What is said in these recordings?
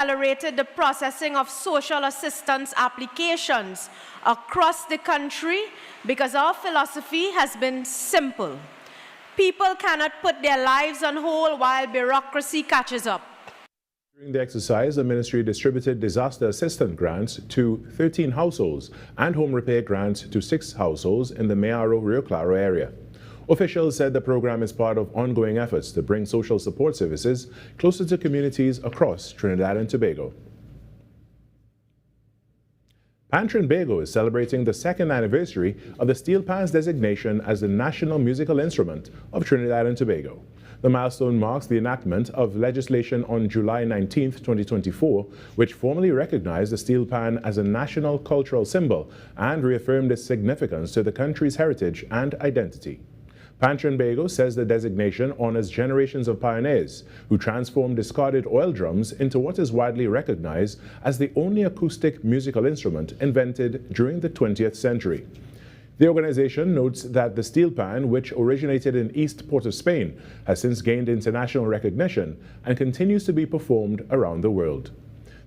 accelerated the processing of social assistance applications across the country because our philosophy has been simple. People cannot put their lives on hold while bureaucracy catches up. During the exercise, the ministry distributed disaster assistance grants to 13 households and home repair grants to 6 households in the Mayaro-Rio Claro area. Officials said the program is part of ongoing efforts to bring social support services closer to communities across Trinidad and Tobago. Trinbago is celebrating the 2nd anniversary of the steel pan's designation as the national musical instrument of Trinidad and Tobago. The milestone marks the enactment of legislation on July 19, 2024, which formally recognized the steel pan as a national cultural symbol and reaffirmed its significance to the country's heritage and identity. Trinbago says the designation honors generations of pioneers who transformed discarded oil drums into what is widely recognized as the only acoustic musical instrument invented during the 20th century. The organization notes that the steel pan, which originated in East Port of Spain, has since gained international recognition and continues to be performed around the world.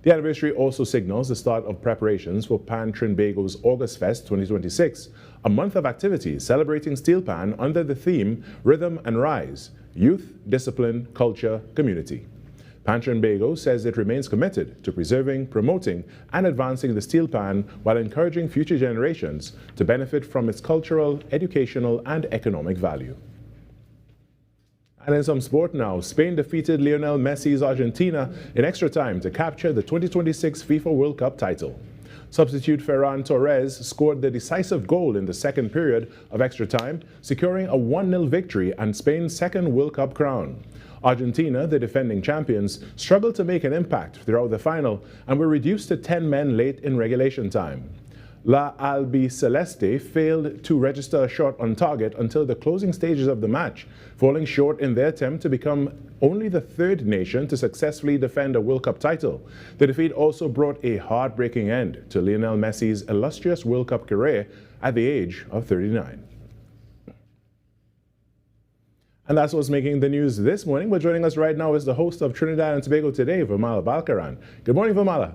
The anniversary also signals the start of preparations for Trinbago's August Fest 2026, a month of activities celebrating steel pan under the theme Rhythm and Rise, Youth, Discipline, Culture, Community. Trinbago says it remains committed to preserving, promoting, and advancing the steel pan while encouraging future generations to benefit from its cultural, educational, and economic value. And in some sport now, Spain defeated Lionel Messi's Argentina in extra time to capture the 2026 FIFA World Cup title. Substitute Ferran Torres scored the decisive goal in the second period of extra time, securing a 1-0 victory and Spain's second World Cup crown. Argentina, the defending champions, struggled to make an impact throughout the final and were reduced to 10 men late in regulation time. La Albiceleste failed to register a shot on target until the closing stages of the match, falling short in their attempt to become only the 3rd nation to successfully defend a World Cup title. The defeat also brought a heartbreaking end to Lionel Messi's illustrious World Cup career at the age of 39. And that's what's making the news this morning. But joining us right now is the host of Trinidad and Tobago Today, Virmala Balkaran. Good morning, Virmala.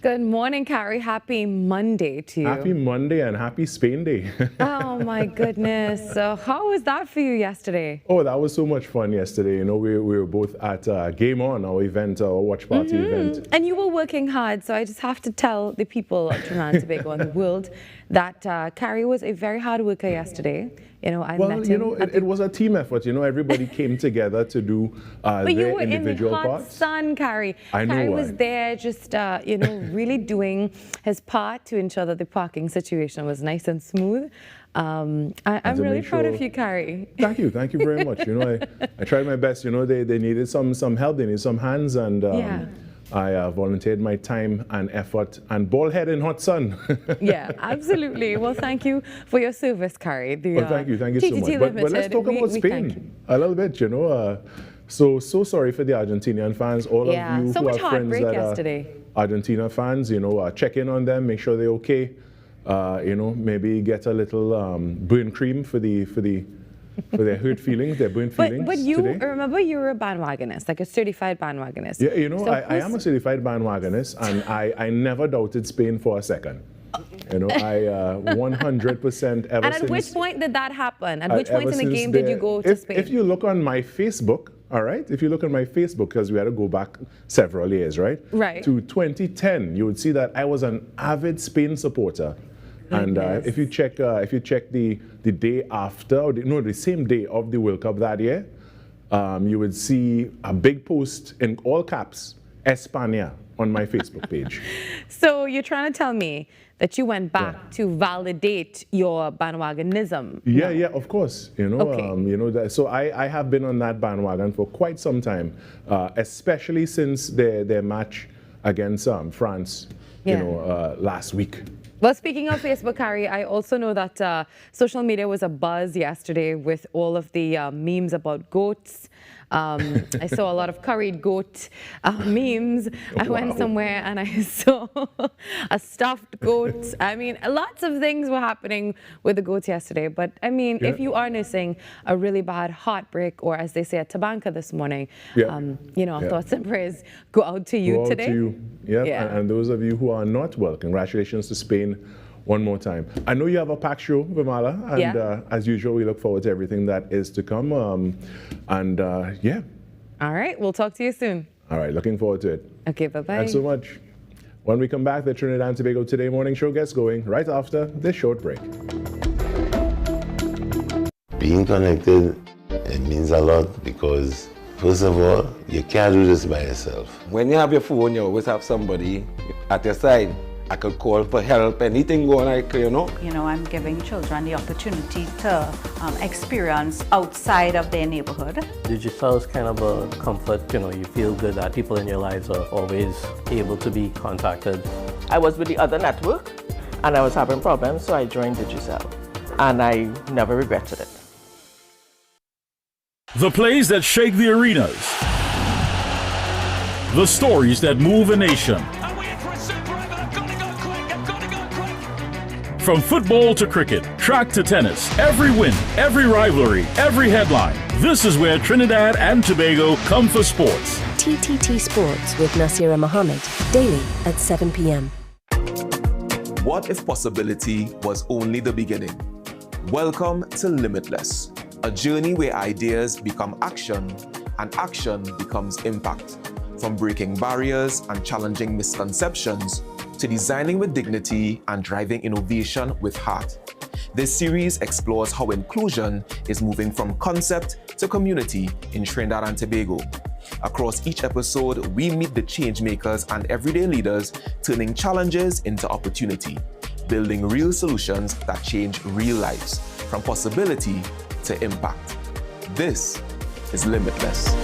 Good morning, Carrie. Happy Monday to you. Happy Monday and happy Spain Day. Oh, my goodness. So how was that for you yesterday? Oh, that was so much fun yesterday. You know, we were both at Game On, our event, our watch party event. And you were working hard, so I just have to tell the people of Trinidad and Tobago and the world that Carrie was a very hard worker yesterday. You know, I met him. It was a team effort. You know, everybody came together to do their individual parts. But you were in the hot sun, Carrie. I know. Carrie was there just, you know, really doing his part to ensure that the parking situation was nice and smooth. I'm really proud of you, Carrie. Thank you very much. You know, I tried my best. You know, they needed some help. They needed some hands, and yeah. I volunteered my time and effort and bald head in hot sun. Yeah, absolutely. Well, thank you for your service, Carrie. Well, thank you so much. But let's talk about Spain a little bit, you know. So sorry for the Argentinian fans, all of you so who much are friends that yesterday. Argentina fans, you know, check in on them, make sure they're okay. You know, maybe get a little burn cream for their hurt feelings, their burnt feelings. But you today. remember you were a bandwagonist, like a certified bandwagonist. Yeah, you know, so I am a certified bandwagonist, and I never doubted Spain for a second. You know, I 100% ever And at since, which point did that happen? At which point in the game did you go to Spain? If you look on my Facebook, all right, if you look on my Facebook, because we had to go back several years, right? Right. To 2010, you would see that I was an avid Spain supporter. And if you check the day after, or the same day of the World Cup that year, you would see a big post in all caps, España, on my Facebook page. So you're trying to tell me that you went back to validate your bandwagonism? Yeah, yeah, of course. You know, Okay. you know so I have been on that bandwagon for quite some time, especially since their match against France, you know, last week. Well, speaking of Facebook, Carrie, I also know that social media was a buzz yesterday with all of the memes about goats. I saw a lot of curried goat memes. I went somewhere and I saw a stuffed goat. I mean, lots of things were happening with the goats yesterday. But I mean, if you are nursing a really bad heartbreak, or as they say at Tabanka this morning, thoughts and prayers go out to you today. To you. And those of you who are not well, congratulations to Spain one more time. I know you have a packed show, Virmala, and as usual, we look forward to everything that is to come. All right, we'll talk to you soon. All right, looking forward to it. Okay, bye-bye. Thanks so much. When we come back, the Trinidad and Tobago Today morning show gets going right after this short break. Being connected, it means a lot because, first of all, you can't do this by yourself. When you have your phone, you always have somebody at your side. I could call for help, anything going on, I'm giving children the opportunity to experience outside of their neighborhood. Digital is kind of a comfort, you feel good that people in your lives are always able to be contacted. I was with the other network and I was having problems, so I joined Digicel and I never regretted it. The plays that shake the arenas. The stories that move a nation. From football to cricket, track to tennis, every win, every rivalry, every headline. This is where Trinidad and Tobago come for sports. TTT Sports with Nasira Mohammed, daily at 7 p.m. What if possibility was only the beginning? Welcome to Limitless, a journey where ideas become action and action becomes impact. From breaking barriers and challenging misconceptions to designing with dignity and driving innovation with heart. This series explores how inclusion is moving from concept to community in Trinidad and Tobago. Across each episode, we meet the change makers and everyday leaders turning challenges into opportunity, building real solutions that change real lives, from possibility to impact. This is Limitless.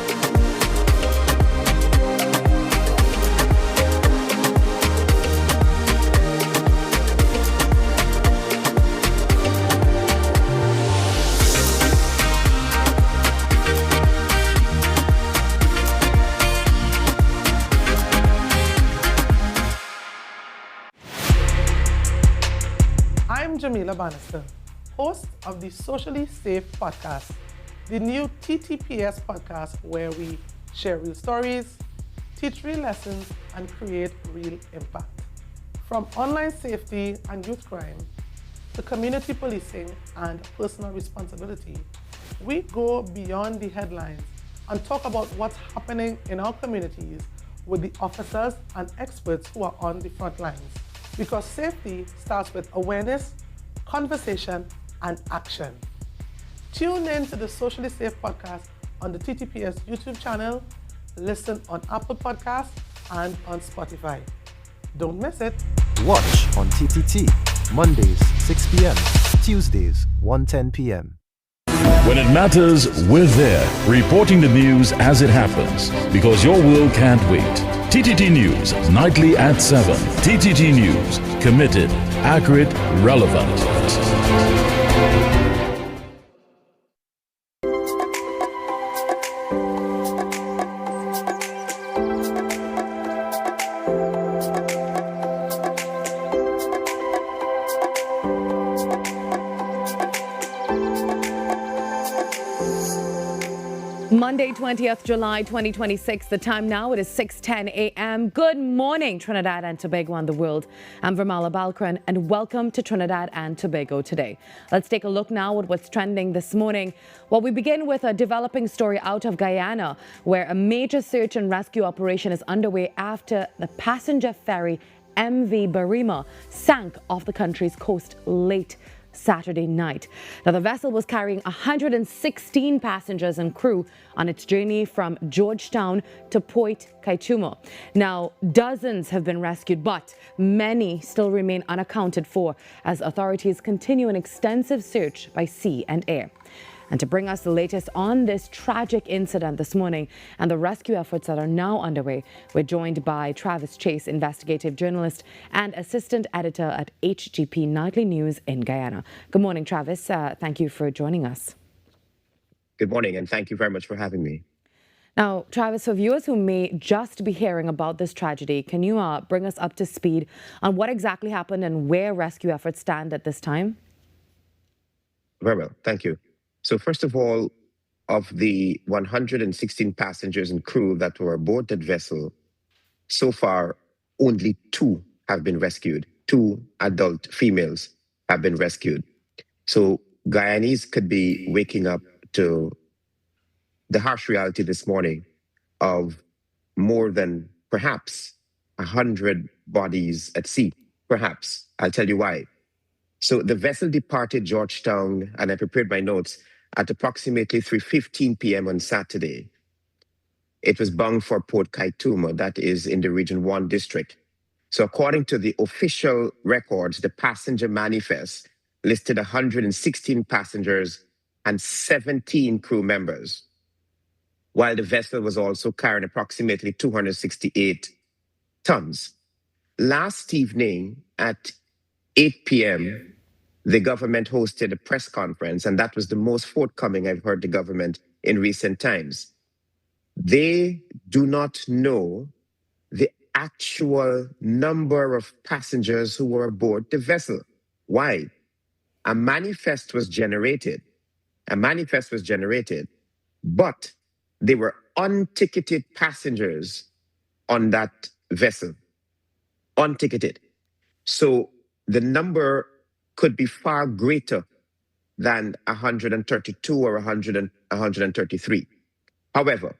I'm Jamila Bannister, host of the Socially Safe podcast, the new TTPS podcast where we share real stories, teach real lessons, and create real impact. From online safety and youth crime to community policing and personal responsibility, we go beyond the headlines and talk about what's happening in our communities with the officers and experts who are on the front lines. Because safety starts with awareness, conversation, and action. Tune in to the Socially Safe podcast on the TTPS YouTube channel, listen on Apple Podcasts, and on Spotify. Don't miss it. Watch on TTT, Mondays, 6 p.m., Tuesdays, 1:10 p.m. When it matters, we're there, reporting the news as it happens, because your world can't wait. TTT News, nightly at 7. TTT News, committed, accurate, relevant. Monday, 20th July 2026. The time now, it is 6:10 a.m. Good morning, Trinidad and Tobago and the world. I'm Virmala Balkaran, and welcome to Trinidad and Tobago Today. Let's take a look now at what's trending this morning. Well, we begin with a developing story out of Guyana, where a major search and rescue operation is underway after the passenger ferry MV Virmala sank off the country's coast late Saturday night. Now, the vessel was carrying 116 passengers and crew on its journey from Georgetown to Point Kaitumo. Now, dozens have been rescued, but many still remain unaccounted for as authorities continue an extensive search by sea and air. And to bring us the latest on this tragic incident this morning and the rescue efforts that are now underway, we're joined by Travis Chase, investigative journalist and assistant editor at HGP Nightly News in Guyana. Good morning, Travis. Thank you for joining us. Good morning, and thank you very much for having me. Now, Travis, for viewers who may just be hearing about this tragedy, can you bring us up to speed on what exactly happened and where rescue efforts stand at this time? Very well, thank you. So first of all, of the 116 passengers and crew that were aboard that vessel, so far, only 2 have been rescued. 2 adult females have been rescued. So Guyanese could be waking up to the harsh reality this morning of more than perhaps 100 bodies at sea. Perhaps. I'll tell you why. So the vessel departed Georgetown, and I prepared my notes, at approximately 3:15 p.m. on Saturday. It was bound for Port Kaituma, that is in the Region 1 district. So according to the official records, the passenger manifest listed 116 passengers and 17 crew members, while the vessel was also carrying approximately 268 tons. Last evening at 8 p.m., the government hosted a press conference, and that was the most forthcoming I've heard the government in recent times. They do not know the actual number of passengers who were aboard the vessel. Why? A manifest was generated. But they were unticketed passengers on that vessel. Unticketed. So the number could be far greater than 132 or 133. However,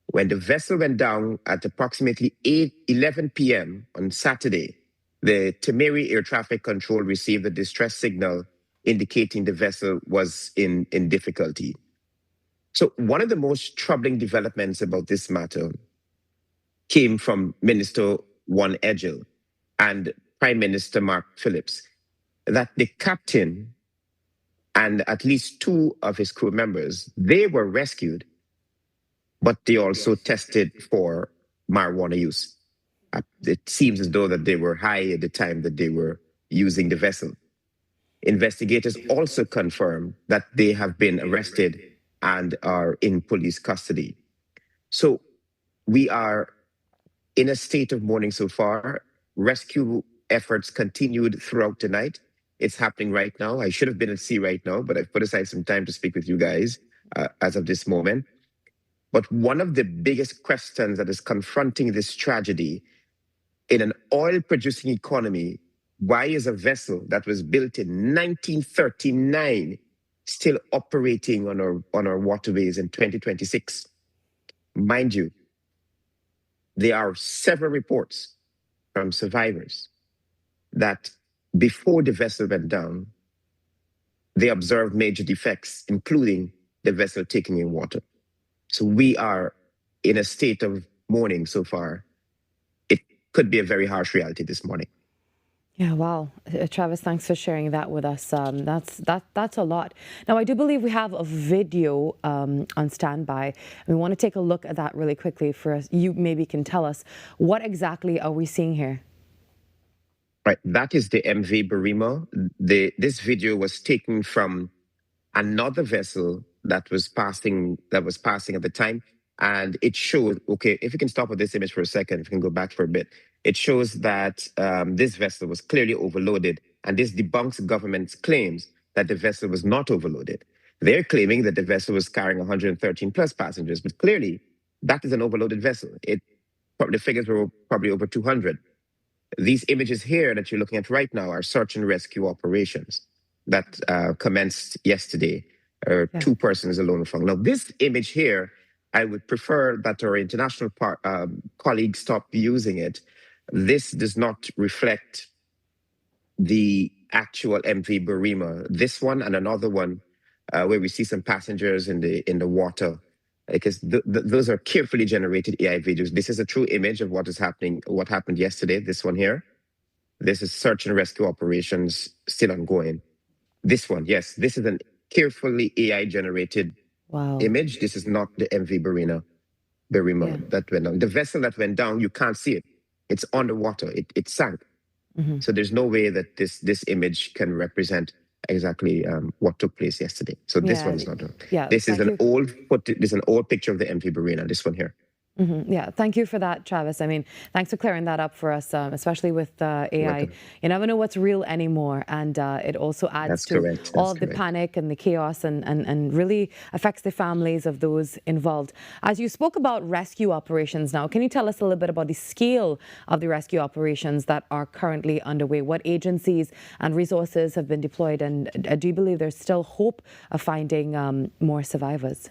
when the vessel went down at approximately 11 p.m. on Saturday, the Temeri Air Traffic Control received a distress signal indicating the vessel was in difficulty. So one of the most troubling developments about this matter came from Minister Juan Edgell and Prime Minister Mark Phillips, that the captain and at least 2 of his crew members, they were rescued, but they also tested for marijuana use. It seems as though that they were high at the time that they were using the vessel. Investigators also confirmed that they have been arrested and are in police custody. So we are in a state of mourning so far. Rescue efforts continued throughout the night. It's happening right now. I should have been at sea right now, but I've put aside some time to speak with you guys as of this moment. But one of the biggest questions that is confronting this tragedy in an oil-producing economy, why is a vessel that was built in 1939 still operating on our waterways in 2026? Mind you, there are several reports from survivors that before the vessel went down, they observed major defects, including the vessel taking in water. So we are in a state of mourning so far. It could be a very harsh reality this morning. Yeah, wow. Travis, thanks for sharing that with us. That's a lot. Now, I do believe we have a video on standby. We want to take a look at that really quickly for us. You maybe can tell us, what exactly are we seeing here? Right, that is the MV Virmala. This video was taken from another vessel that was passing at the time, and it showed. Okay, if you can stop with this image for a second, if you can go back for a bit, it shows that this vessel was clearly overloaded, and this debunks the government's claims that the vessel was not overloaded. They're claiming that the vessel was carrying 113 plus passengers, but clearly that is an overloaded vessel. The figures were probably over 200. These images here that you're looking at right now are search and rescue operations that commenced yesterday. 2 persons alone found. Now, this image here, I would prefer that our international colleagues stop using it. This does not reflect the actual MV Virmala. This one and another one where we see some passengers in the water, because those are carefully generated AI videos. This is a true image of what is happening, what happened yesterday. This one here, this is search and rescue operations still ongoing. This one, yes, this is an carefully AI generated image. This is not the MV Virmala that went down. The vessel that went down, you can't see it. It's underwater. It sank. So there's no way that this image can represent exactly what took place yesterday. So this one is not done. This is an old picture of the MV Virmala. This one here. Yeah, thank you for that, Travis. I mean, thanks for clearing that up for us, especially with AI. You never know what's real anymore, and it also adds to all the panic and the chaos and really affects the families of those involved. As you spoke about rescue operations now, can you tell us a little bit about the scale of the rescue operations that are currently underway? What agencies and resources have been deployed, and do you believe there's still hope of finding more survivors?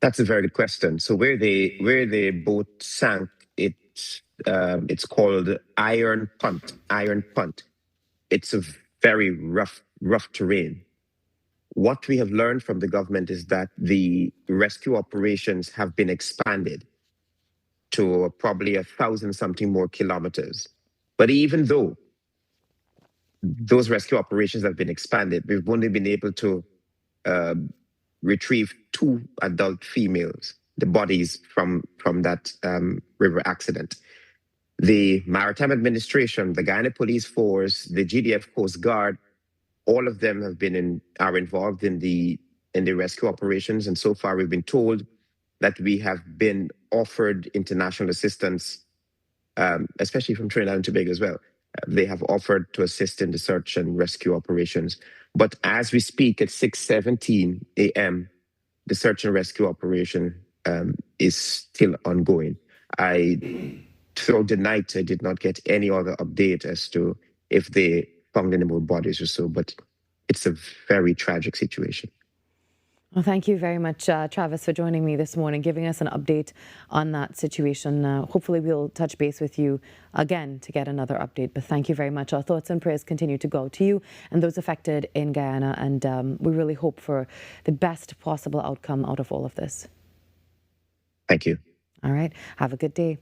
That's a very good question. So where the boat sank, it's called Iron Punt. Iron Punt. It's a very rough terrain. What we have learned from the government is that the rescue operations have been expanded to probably 1,000-something more kilometers. But even though those rescue operations have been expanded, we've only been able to retrieve 2 adult females, the bodies from that river accident. The Maritime Administration, the Guyana Police Force, the GDF Coast Guard, all of them are involved in the rescue operations. And so far, we've been told that we have been offered international assistance, especially from Trinidad and Tobago as well. They have offered to assist in the search and rescue operations. But as we speak at 6:17 a.m., the search and rescue operation is still ongoing. Throughout the night, I did not get any other update as to if they found any more bodies or so, but it's a very tragic situation. Well, thank you very much, Travis, for joining me this morning, giving us an update on that situation. Hopefully we'll touch base with you again to get another update, but thank you very much. Our thoughts and prayers continue to go to you and those affected in Guyana, and we really hope for the best possible outcome out of all of this. Thank you. All right. Have a good day.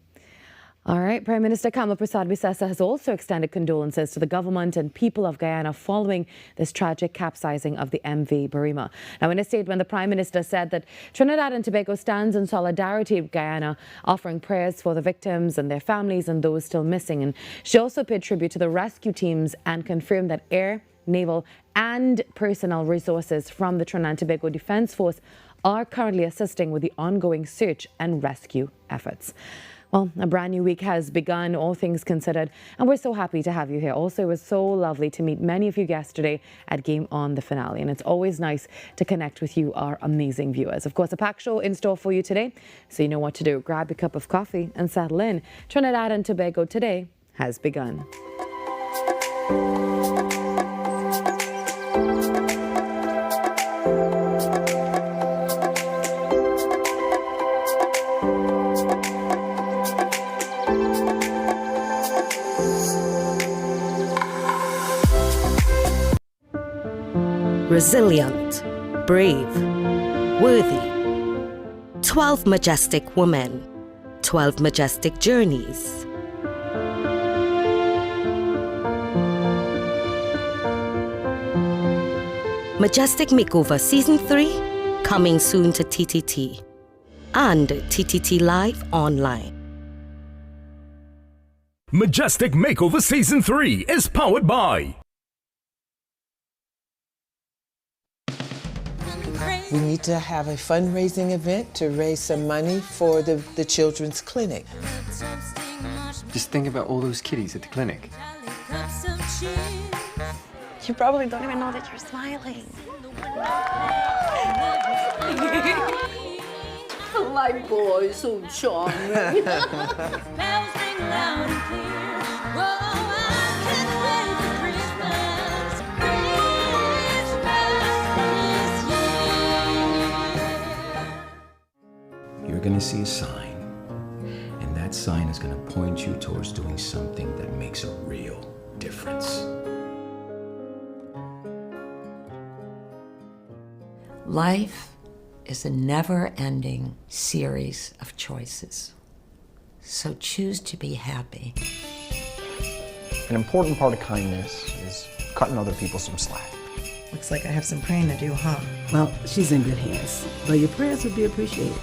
All right, Prime Minister Kamal Prasad Bisesa has also extended condolences to the government and people of Guyana following this tragic capsizing of the MV Virmala. Now, in a statement, the Prime Minister said that Trinidad and Tobago stands in solidarity with Guyana, offering prayers for the victims and their families and those still missing. And she also paid tribute to the rescue teams and confirmed that air, naval and personnel resources from the Trinidad and Tobago Defence Force are currently assisting with the ongoing search and rescue efforts. Well, a brand new week has begun, all things considered, and we're so happy to have you here. Also, it was so lovely to meet many of you yesterday at Game On, the finale, and it's always nice to connect with you, our amazing viewers. Of course, a packed show in store for you today, so you know what to do. Grab a cup of coffee and settle in. Trinidad and Tobago Today has begun. Resilient, brave, worthy. 12 majestic women, 12 majestic journeys. Majestic Makeover Season 3, coming soon to TTT and TTT Live Online. Majestic Makeover Season 3 is powered by... We need to have a fundraising event to raise some money for the children's clinic. Just think about all those kiddies at the clinic. You probably don't even know that you're smiling. My boy, so charming. You're going to see a sign, and that sign is going to point you towards doing something that makes a real difference. Life is a never-ending series of choices. So choose to be happy. An important part of kindness is cutting other people some slack. Looks like I have some praying to do, huh? Well, she's in good hands, but your prayers would be appreciated.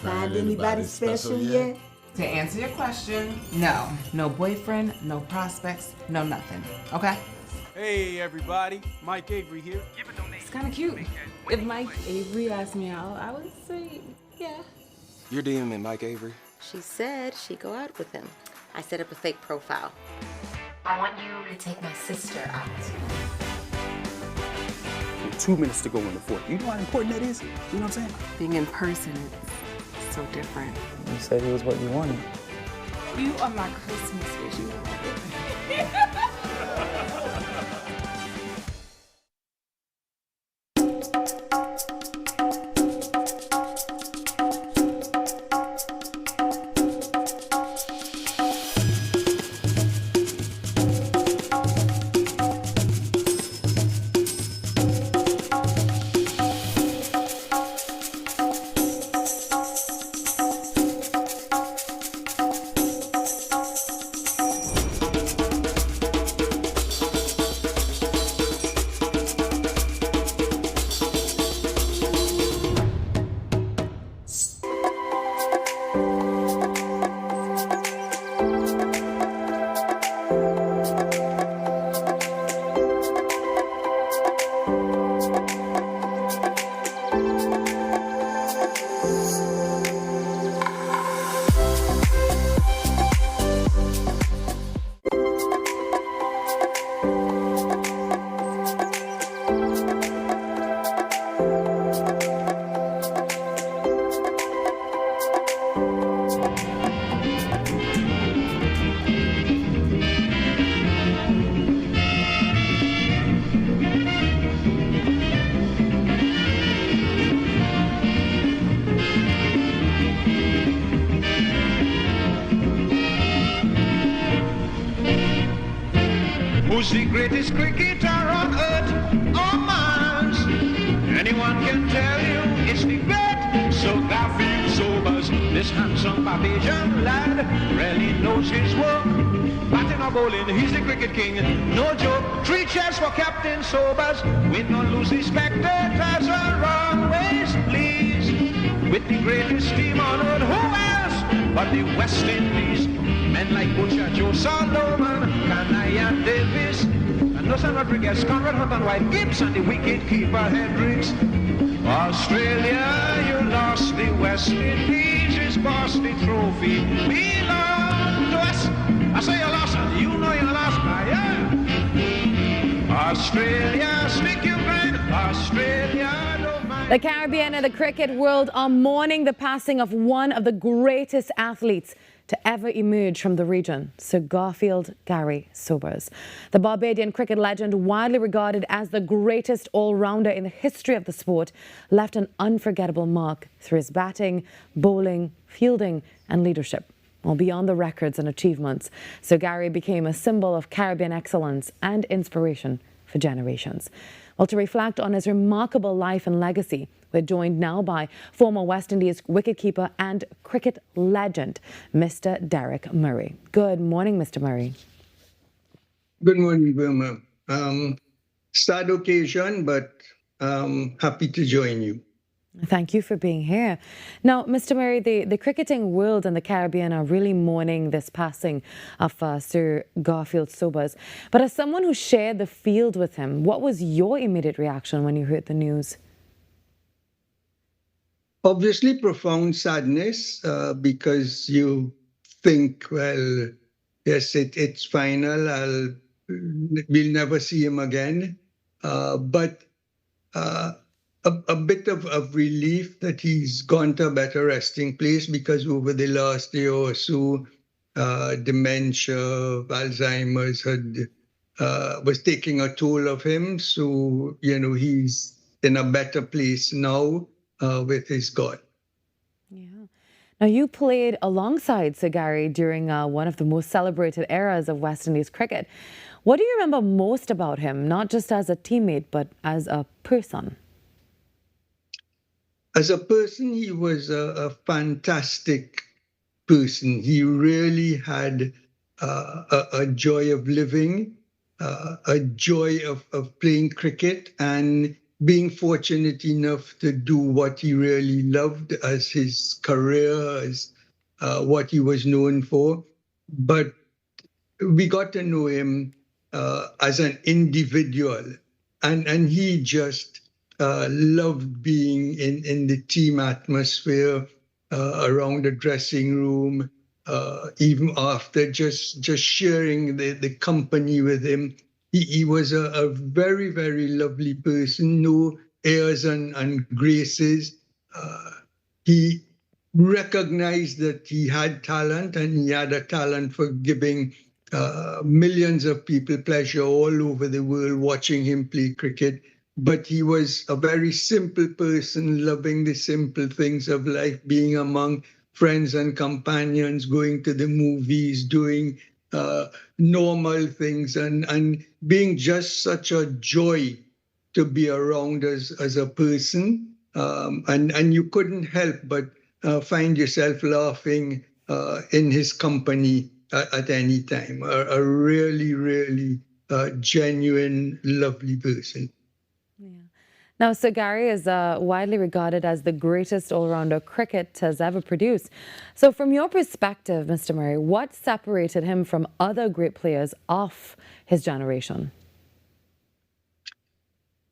Find anybody special yet? To answer your question, no. No boyfriend, no prospects, no nothing. Okay? Hey everybody, Mike Avery here. It's kind of cute. If Mike Avery asked me out, I would say yeah. You're DMing Mike Avery? She said she'd go out with him. I set up a fake profile. I want you to take my sister out. 2 minutes to go in the fort. You know how important that is? You know what I'm saying? Being in person is so different. You said he was what you wanted. You are my Christmas wish. You know that. Who's the greatest cricketer on earth or Mars? Anyone can tell you it's the great Sir Garfield Sobers. This handsome Barbadian lad really knows his work. Batting or bowling, he's the cricket king, no joke. 3 cheers for Captain Sobers. Win or lose, the spectators are always pleased. With the greatest team on earth, who else but the West Indies? Men like Butcher, Joe Solomon, Kanaya Davis, and Nelson Rodriguez, Conrad Hunt and White Gibbs, and the wicket-keeper Hendricks. Australia, you lost. The West Indies is past the trophy. Belong to us. I say you lost, and you know you lost, yeah. Australia, stick your grind. Australia, don't mind. The Caribbean and the cricket world are mourning the passing of one of the greatest athletes to ever emerge from the region, Sir Garfield Gary Sobers. The Barbadian cricket legend, widely regarded as the greatest all-rounder in the history of the sport, left an unforgettable mark through his batting, bowling, fielding and leadership. Well, beyond the records and achievements, Sir Gary became a symbol of Caribbean excellence and inspiration for generations. Well, to reflect on his remarkable life and legacy, we're joined now by former West Indies wicketkeeper and cricket legend, Mr. Derek Murray. Good morning, Mr. Murray. Good morning, Vilma. Sad occasion, but happy to join you. Thank you for being here. Now, Mr. Murray, the cricketing world and the Caribbean are really mourning this passing of Sir Garfield Sobers. But as someone who shared the field with him, what was your immediate reaction when you heard the news? Obviously, profound sadness because you think, well, yes, it's final. We'll never see him again. But a bit of relief that he's gone to a better resting place, because over the last year or so, dementia, Alzheimer's was taking a toll of him. So, you know, he's in a better place now with his God. Yeah. Now, you played alongside Sir Gary during one of the most celebrated eras of West Indies cricket. What do you remember most about him, not just as a teammate, but as a person? as a person, he was a fantastic person. He really had a joy of living, a joy of playing cricket, and being fortunate enough to do what he really loved as his career, as what he was known for. But we got to know him as an individual, and he just loved being in the team atmosphere, around the dressing room, even after just sharing the company with him. He was a very, very lovely person, no airs and graces. He recognized that he had talent, and he had a talent for giving millions of people pleasure all over the world watching him play cricket. But he was a very simple person, loving the simple things of life, being among friends and companions, going to the movies, doing normal things, and being just such a joy to be around as a person. And you couldn't help but find yourself laughing in his company at any time. A really, really genuine, lovely person. Now, Sir Gary is widely regarded as the greatest all-rounder cricket has ever produced. So from your perspective, Mr. Murray, what separated him from other great players of his generation?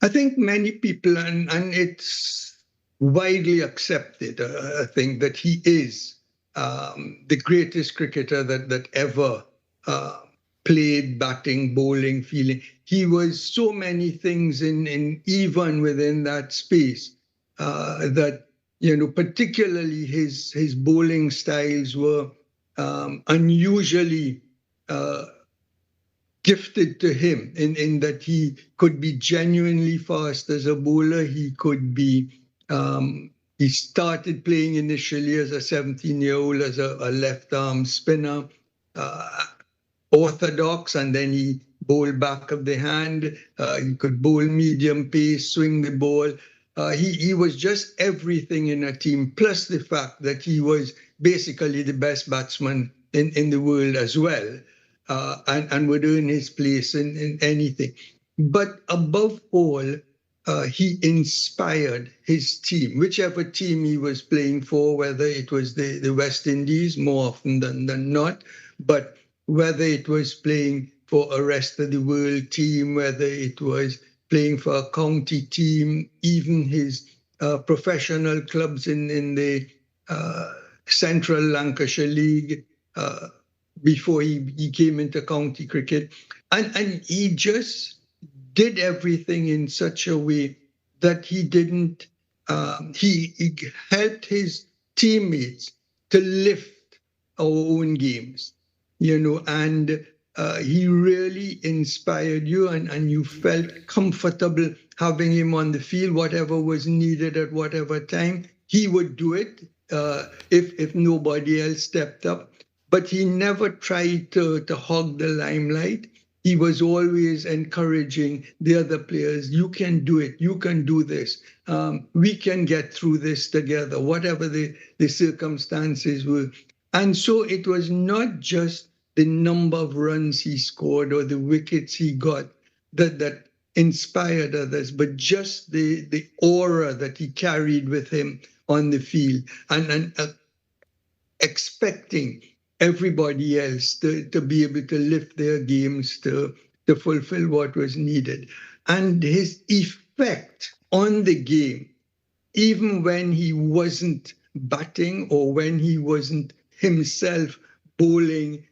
I think many people, and it's widely accepted, I think, that he is the greatest cricketer that ever played, batting, bowling, fielding. He was so many things in even within that space that, particularly his bowling styles were unusually gifted to him in that he could be genuinely fast as a bowler. He could be, he started playing initially as a 17-year-old as a left-arm spinner, orthodox, and then he bowled back of the hand. He could bowl medium pace, swing the ball. He was just everything in a team, plus the fact that he was basically the best batsman in the world as well. And would earn his place in anything. But above all, he inspired his team, whichever team he was playing for, whether it was the West Indies more often than not, but whether it was playing for a rest of the world team, whether it was playing for a county team, even his professional clubs in the Central Lancashire League, before he came into county cricket. And he just did everything in such a way that he didn't, he helped his teammates to lift our own games, and he really inspired you, and you felt comfortable having him on the field. Whatever was needed at whatever time, he would do it if nobody else stepped up. But he never tried to hog the limelight. He was always encouraging the other players. You can do it. You can do this. We can get through this together, whatever the circumstances were. And so it was not just the number of runs he scored or the wickets he got that inspired others, but just the aura that he carried with him on the field, and expecting everybody else to be able to lift their games to fulfill what was needed. And his effect on the game, even when he wasn't batting or when he wasn't himself bowling,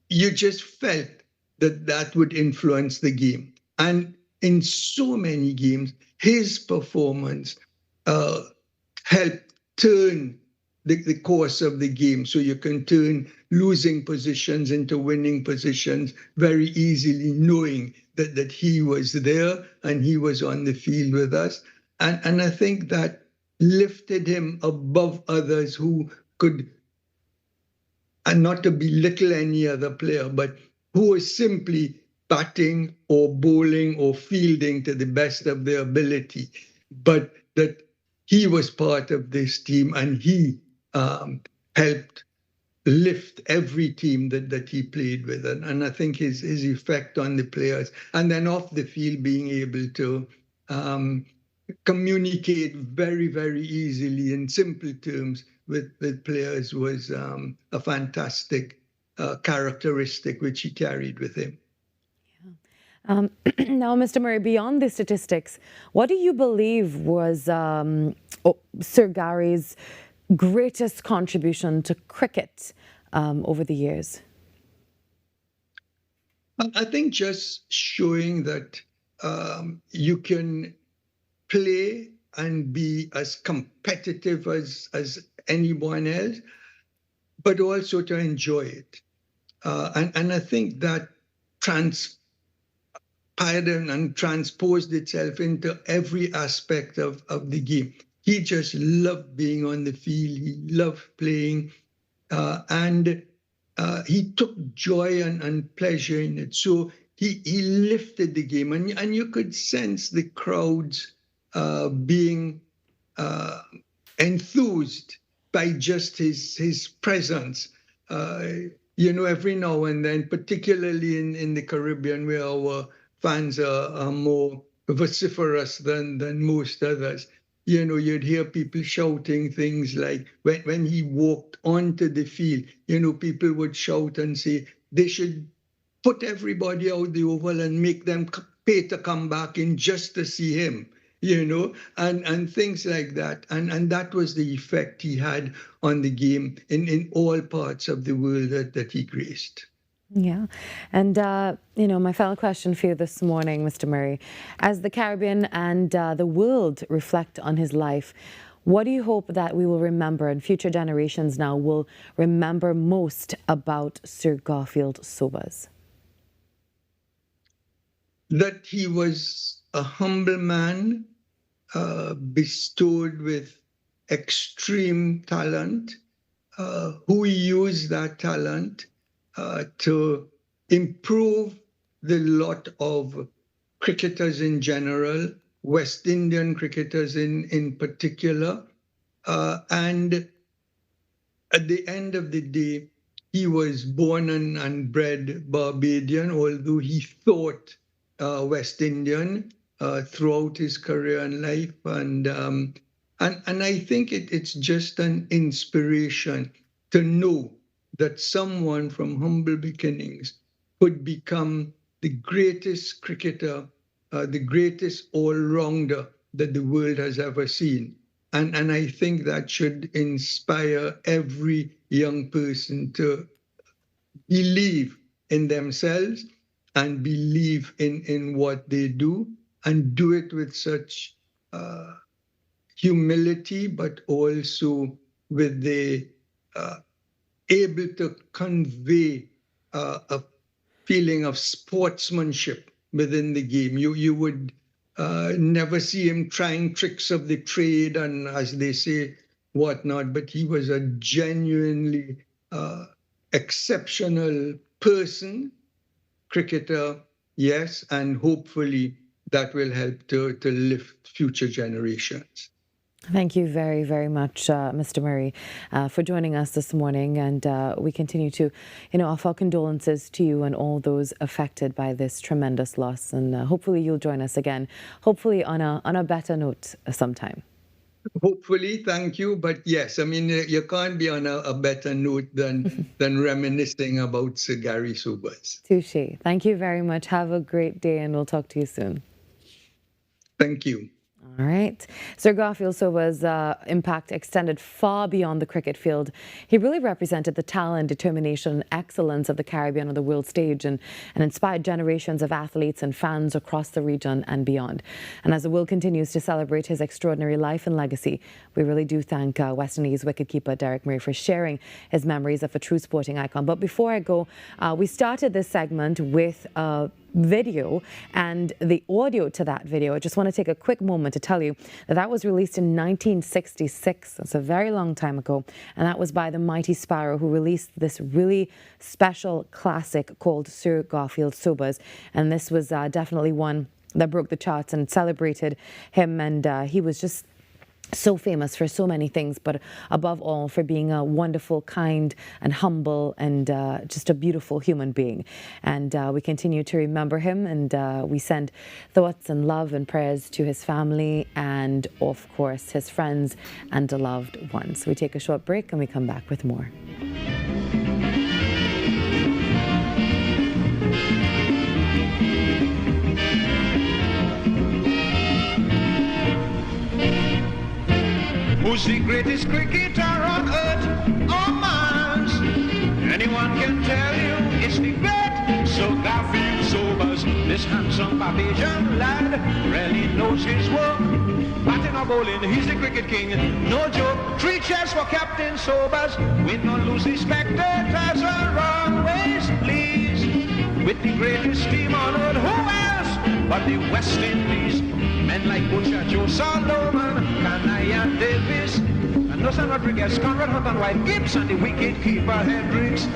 you just felt that would influence the game. And in so many games, his performance helped turn the course of the game. So you can turn losing positions into winning positions very easily, knowing that he was there and he was on the field with us. And I think that lifted him above others who could, and not to belittle any other player, but who was simply batting or bowling or fielding to the best of their ability. But that he was part of this team, and he helped lift every team that he played with. And I think his effect on the players, and then off the field, being able to communicate very, very easily in simple terms with players was a fantastic characteristic which he carried with him. Now, Mr. Murray, beyond the statistics, what do you believe was Sir Gary's greatest contribution to cricket over the years? I think just showing that you can play and be as competitive as anyone else, but also to enjoy it. And I think that transpired and transposed itself into every aspect of the game. He just loved being on the field. He loved playing, and he took joy and pleasure in it. So he lifted the game, and you could sense the crowds being enthused by just his presence. Every now and then, particularly in the Caribbean, where our fans are more vociferous than most others, you'd hear people shouting things like, when he walked onto the field, people would shout and say they should put everybody out the oval and make them pay to come back in just to see him, and things like that. And that was the effect he had on the game in all parts of the world that he graced. Yeah. And, my final question for you this morning, Mr. Murray, as the Caribbean and the world reflect on his life, what do you hope that we will remember and future generations now will remember most about Sir Garfield Sobers? That he was a humble man, bestowed with extreme talent, who used that talent to improve the lot of cricketers in general, West Indian cricketers in particular. And at the end of the day, he was born and bred Barbadian, although he thought West Indian throughout his career and life. And I think it's just an inspiration to know that someone from humble beginnings could become the greatest cricketer, the greatest all-rounder that the world has ever seen. And I think that should inspire every young person to believe in themselves and believe in what they do, and do it with such humility, but also with the able to convey a feeling of sportsmanship within the game. You would never see him trying tricks of the trade and, as they say, whatnot, but he was a genuinely exceptional person, cricketer, yes, and hopefully that will help to lift future generations. Thank you very, very much, Mr. Murray, for joining us this morning. And we continue to, offer condolences to you and all those affected by this tremendous loss. And hopefully you'll join us again, hopefully on a better note sometime. Hopefully, thank you. But yes, you can't be on a better note than reminiscing about Sir Gary Sobers. Touché. Thank you very much. Have a great day, and we'll talk to you soon. Thank you. All right. Sir Garfield Sobers' impact extended far beyond the cricket field. He really represented the talent, determination, and excellence of the Caribbean on the world stage and inspired generations of athletes and fans across the region and beyond. And as the world continues to celebrate his extraordinary life and legacy, we really do thank West Indies wicketkeeper Derek Murray for sharing his memories of a true sporting icon. But before I go, we started this segment with video and the audio to that video. I just want to take a quick moment to tell you that was released in 1966. That's a very long time ago. And that was by the Mighty Sparrow, who released this really special classic called Sir Garfield Sobers. And this was definitely one that broke the charts and celebrated him. And he was just so famous for so many things, but above all for being a wonderful, kind and humble and just a beautiful human being. And we continue to remember him, and we send thoughts and love and prayers to his family and, of course, his friends and the loved ones. We take a short break and we come back with more. Who's the greatest cricketer on earth? Oh, Mars. Anyone can tell you it's the great. So Garfield Sobers, this handsome Barbadian lad, really knows his work. Batting or bowling, he's the cricket king. No joke. 3 cheers for Captain Sobers. Win or lose, the spectators are always pleased. With the greatest team on earth, who else but the West Indies? Men like Butcher, Joe Solomon, Canaya Davis, and Nelson Rodriguez, Conrad Hunt and White Gibbs, and the wicket keeper Hendricks.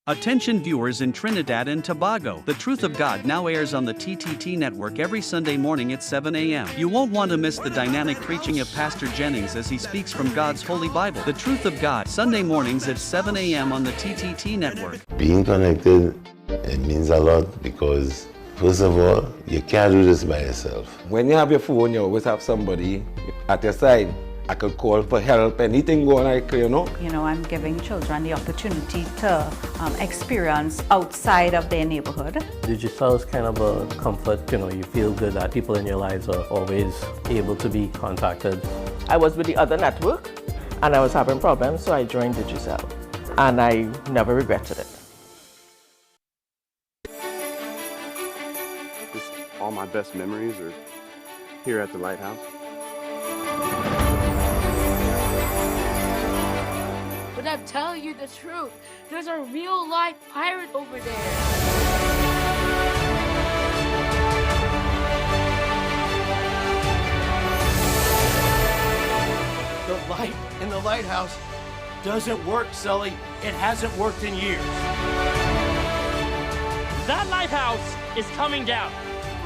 Attention viewers in Trinidad and Tobago. The Truth of God now airs on the TTT network every Sunday morning at 7 a.m. You won't want to miss the dynamic preaching of Pastor Jennings as he speaks from God's Holy Bible. The Truth of God, Sunday mornings at 7 a.m. on the TTT network. Being connected, it means a lot because first of all, you can't do this by yourself. When you have your phone, you always have somebody at your side. I could call for help, anything going on, you know. You know, I'm giving children the opportunity to experience outside of their neighborhood. Digital is kind of a comfort, you know, you feel good that people in your lives are always able to be contacted. I was with the other network and I was having problems, so I joined Digicel and I never regretted it. All my best memories are here at the lighthouse. But I'm telling you the truth. There's a real life pirate over there. The light in the lighthouse doesn't work, Sully. It hasn't worked in years. That lighthouse is coming down.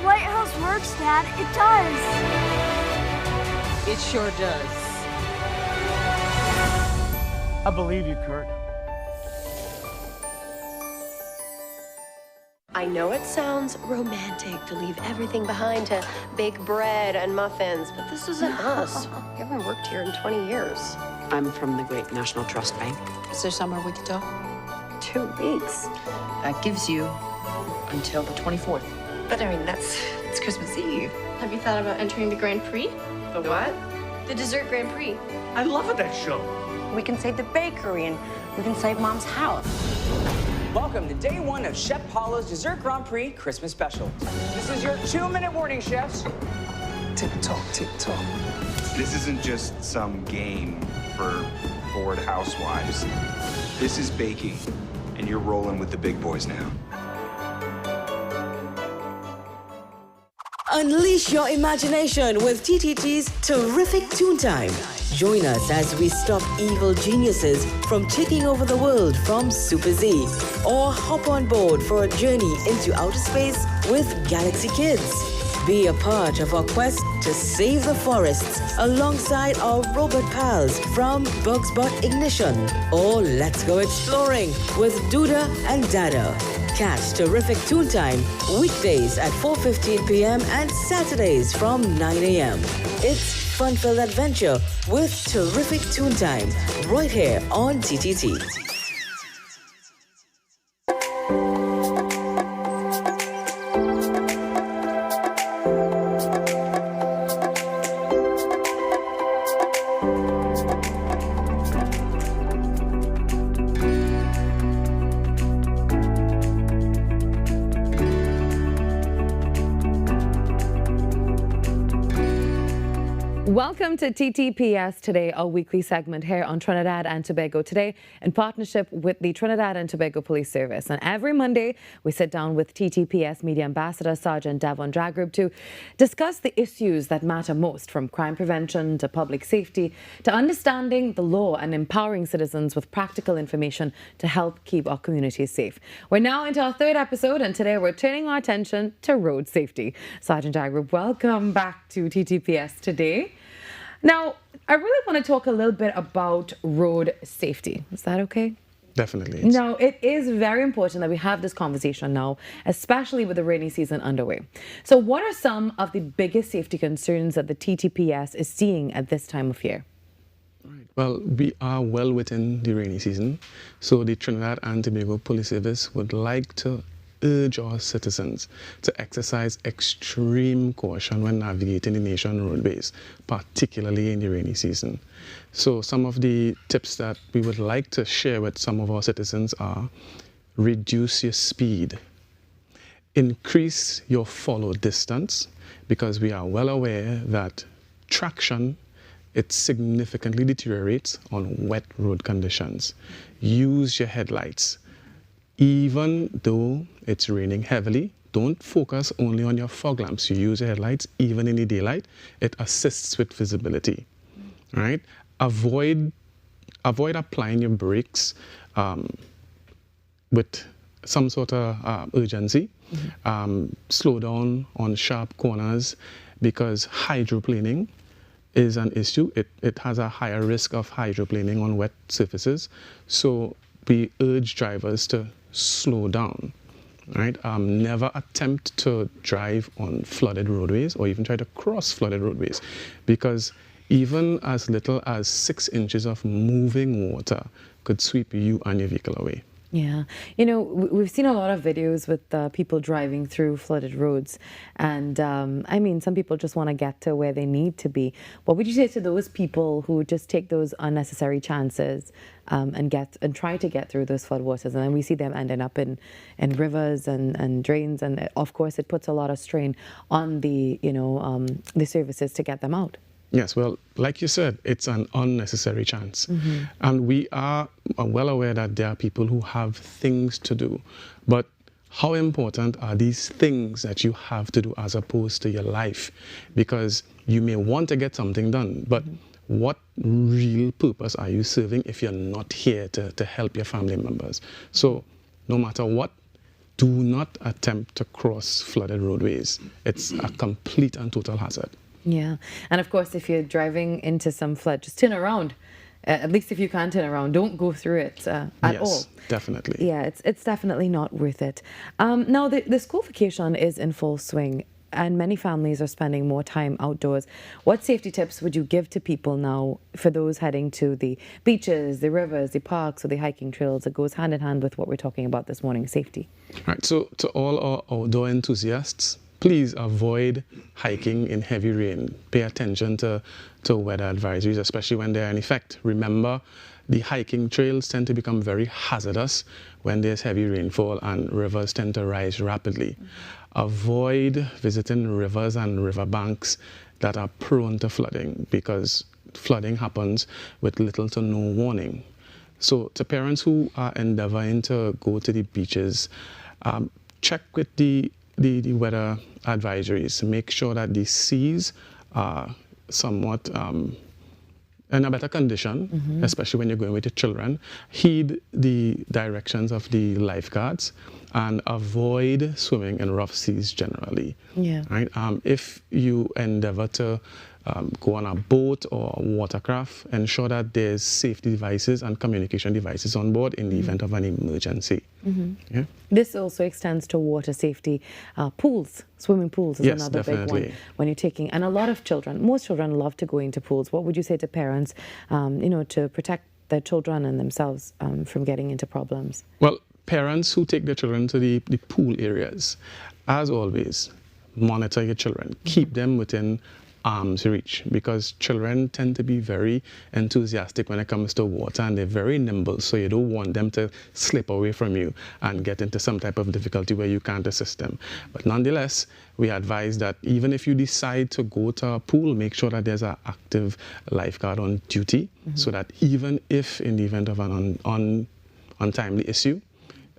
Lighthouse works, Dad. It does. It sure does. I believe you, Kurt. I know it sounds romantic to leave everything behind to bake bread and muffins, but this isn't us. We haven't worked here in 20 years. I'm from the Great National Trust Bank. Is there somewhere we could talk? 2 weeks. That gives you until the 24th. But I mean, it's Christmas Eve. Have you thought about entering the Grand Prix? The what? The dessert Grand Prix. I love that show. We can save the bakery and we can save Mom's house. Welcome to day 1 of Chef Paulo's Dessert Grand Prix Christmas Special. This is your 2-minute warning, chefs. Tick-tock, tick-tock. This isn't just some game for bored housewives. This is baking, and you're rolling with the big boys now. Unleash your imagination with TTT's Terrific Toontime. Join us as we stop evil geniuses from taking over the world from Super Z. Or hop on board for a journey into outer space with Galaxy Kids. Be a part of our quest to save the forests alongside our robot pals from Bugsbot Ignition. Or let's go exploring with Duda and Dada. Catch Terrific Toontime weekdays at 4:15 p.m. and Saturdays from 9 a.m. It's fun-filled adventure with Terrific Toontime right here on TTT. Welcome to TTPS Today, a weekly segment here on Trinidad and Tobago Today in partnership with the Trinidad and Tobago Police Service. And every Monday, we sit down with TTPS Media Ambassador Sergeant Devon Dragrube to discuss the issues that matter most, from crime prevention to public safety to understanding the law and empowering citizens with practical information to help keep our communities safe. We're now into our 3rd episode, and today we're turning our attention to road safety. Sergeant Dragrube, welcome back to TTPS Today. Now, I really want to talk a little bit about road safety. Is that okay? Definitely. Now, it is very important that we have this conversation now, especially with the rainy season underway. So what are some of the biggest safety concerns that the TTPS is seeing at this time of year? Well, we are well within the rainy season, so the Trinidad and Tobago Police Service would like to urge our citizens to exercise extreme caution when navigating the nation roadways, particularly in the rainy season. So some of the tips that we would like to share with some of our citizens are: reduce your speed, increase your follow distance, because we are well aware that traction, it significantly deteriorates on wet road conditions. Use your headlights. Even though it's raining heavily, don't focus only on your fog lamps. You use your headlights even in the daylight. It assists with visibility, right? Avoid applying your brakes with some sort of urgency. Slow down on sharp corners, because hydroplaning is an issue. It has a higher risk of hydroplaning on wet surfaces. So we urge drivers to slow down, right? Never attempt to drive on flooded roadways or even try to cross flooded roadways, because even as little as 6 inches of moving water could sweep you and your vehicle away. Yeah, you know, we've seen a lot of videos with people driving through flooded roads, and I mean, some people just want to get to where they need to be. What would you say to those people who just take those unnecessary chances and try to get through those floodwaters, and then we see them ending up in rivers and drains, and of course, it puts a lot of strain on the the services to get them out. Yes, well, like you said, it's an unnecessary chance. And we are well aware that there are people who have things to do. But how important are these things that you have to do as opposed to your life? Because you may want to get something done, but what real purpose are you serving if you're not here to help your family members? So no matter what, do not attempt to cross flooded roadways. It's a complete and total hazard. Yeah, and of course, if you're driving into some flood, just turn around. At least if you can turn around, don't go through it at all. Yes, definitely. Yeah, it's definitely not worth it. Now, the school vacation is in full swing, and many families are spending more time outdoors. What safety tips would you give to people now for those heading to the beaches, the rivers, the parks, or the hiking trails? It goes hand in hand with what we're talking about this morning, safety. Right, so to all our outdoor enthusiasts, please avoid hiking in heavy rain. Pay attention to weather advisories, especially when they're in effect. Remember, the hiking trails tend to become very hazardous when there's heavy rainfall and rivers tend to rise rapidly. Avoid visiting rivers and riverbanks that are prone to flooding, because flooding happens with little to no warning. So to parents who are endeavoring to go to the beaches, check with the weather advisories. Make sure that the seas are somewhat in a better condition, especially when you're going with your children. Heed the directions of the lifeguards and avoid swimming in rough seas generally. Yeah. Right? If you endeavor to go on a boat or a watercraft, ensure that there's safety devices and communication devices on board in the event of an emergency. Yeah? This also extends to water safety. Pools, swimming pools is Yes, another definitely. big one when you're taking, and a lot of children, most children love to go into pools. What would you say to parents, to protect their children and themselves from getting into problems? Well, parents who take their children to the pool areas, as always, monitor your children. Keep them within arm's reach, because children tend to be very enthusiastic when it comes to water, and they're very nimble, so you don't want them to slip away from you and get into some type of difficulty where you can't assist them. But nonetheless, we advise that even if you decide to go to a pool, make sure that there's an active lifeguard on duty, so that even if in the event of an untimely issue,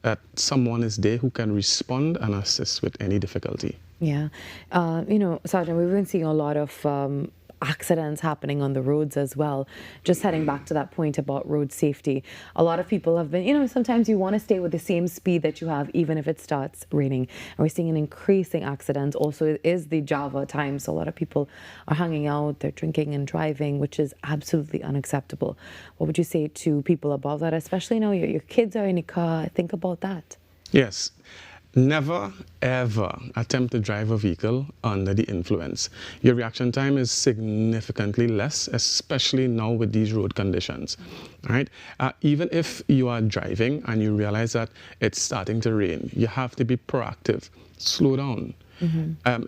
that someone is there who can respond and assist with any difficulty. Yeah. Sergeant, we've been seeing a lot of accidents happening on the roads as well. Just heading back to that point about road safety, a lot of people have been, sometimes you want to stay with the same speed that you have even if it starts raining. And we're seeing an increasing accidents. Also, it is the Java time, so a lot of people are hanging out, they're drinking and driving, which is absolutely unacceptable. What would you say to people about that, especially now your kids are in a car? Think about that. Yes. Never, ever attempt to drive a vehicle under the influence. Your reaction time is significantly less, especially now with these road conditions. All right? Even if you are driving and you realize that it's starting to rain, you have to be proactive. Slow down.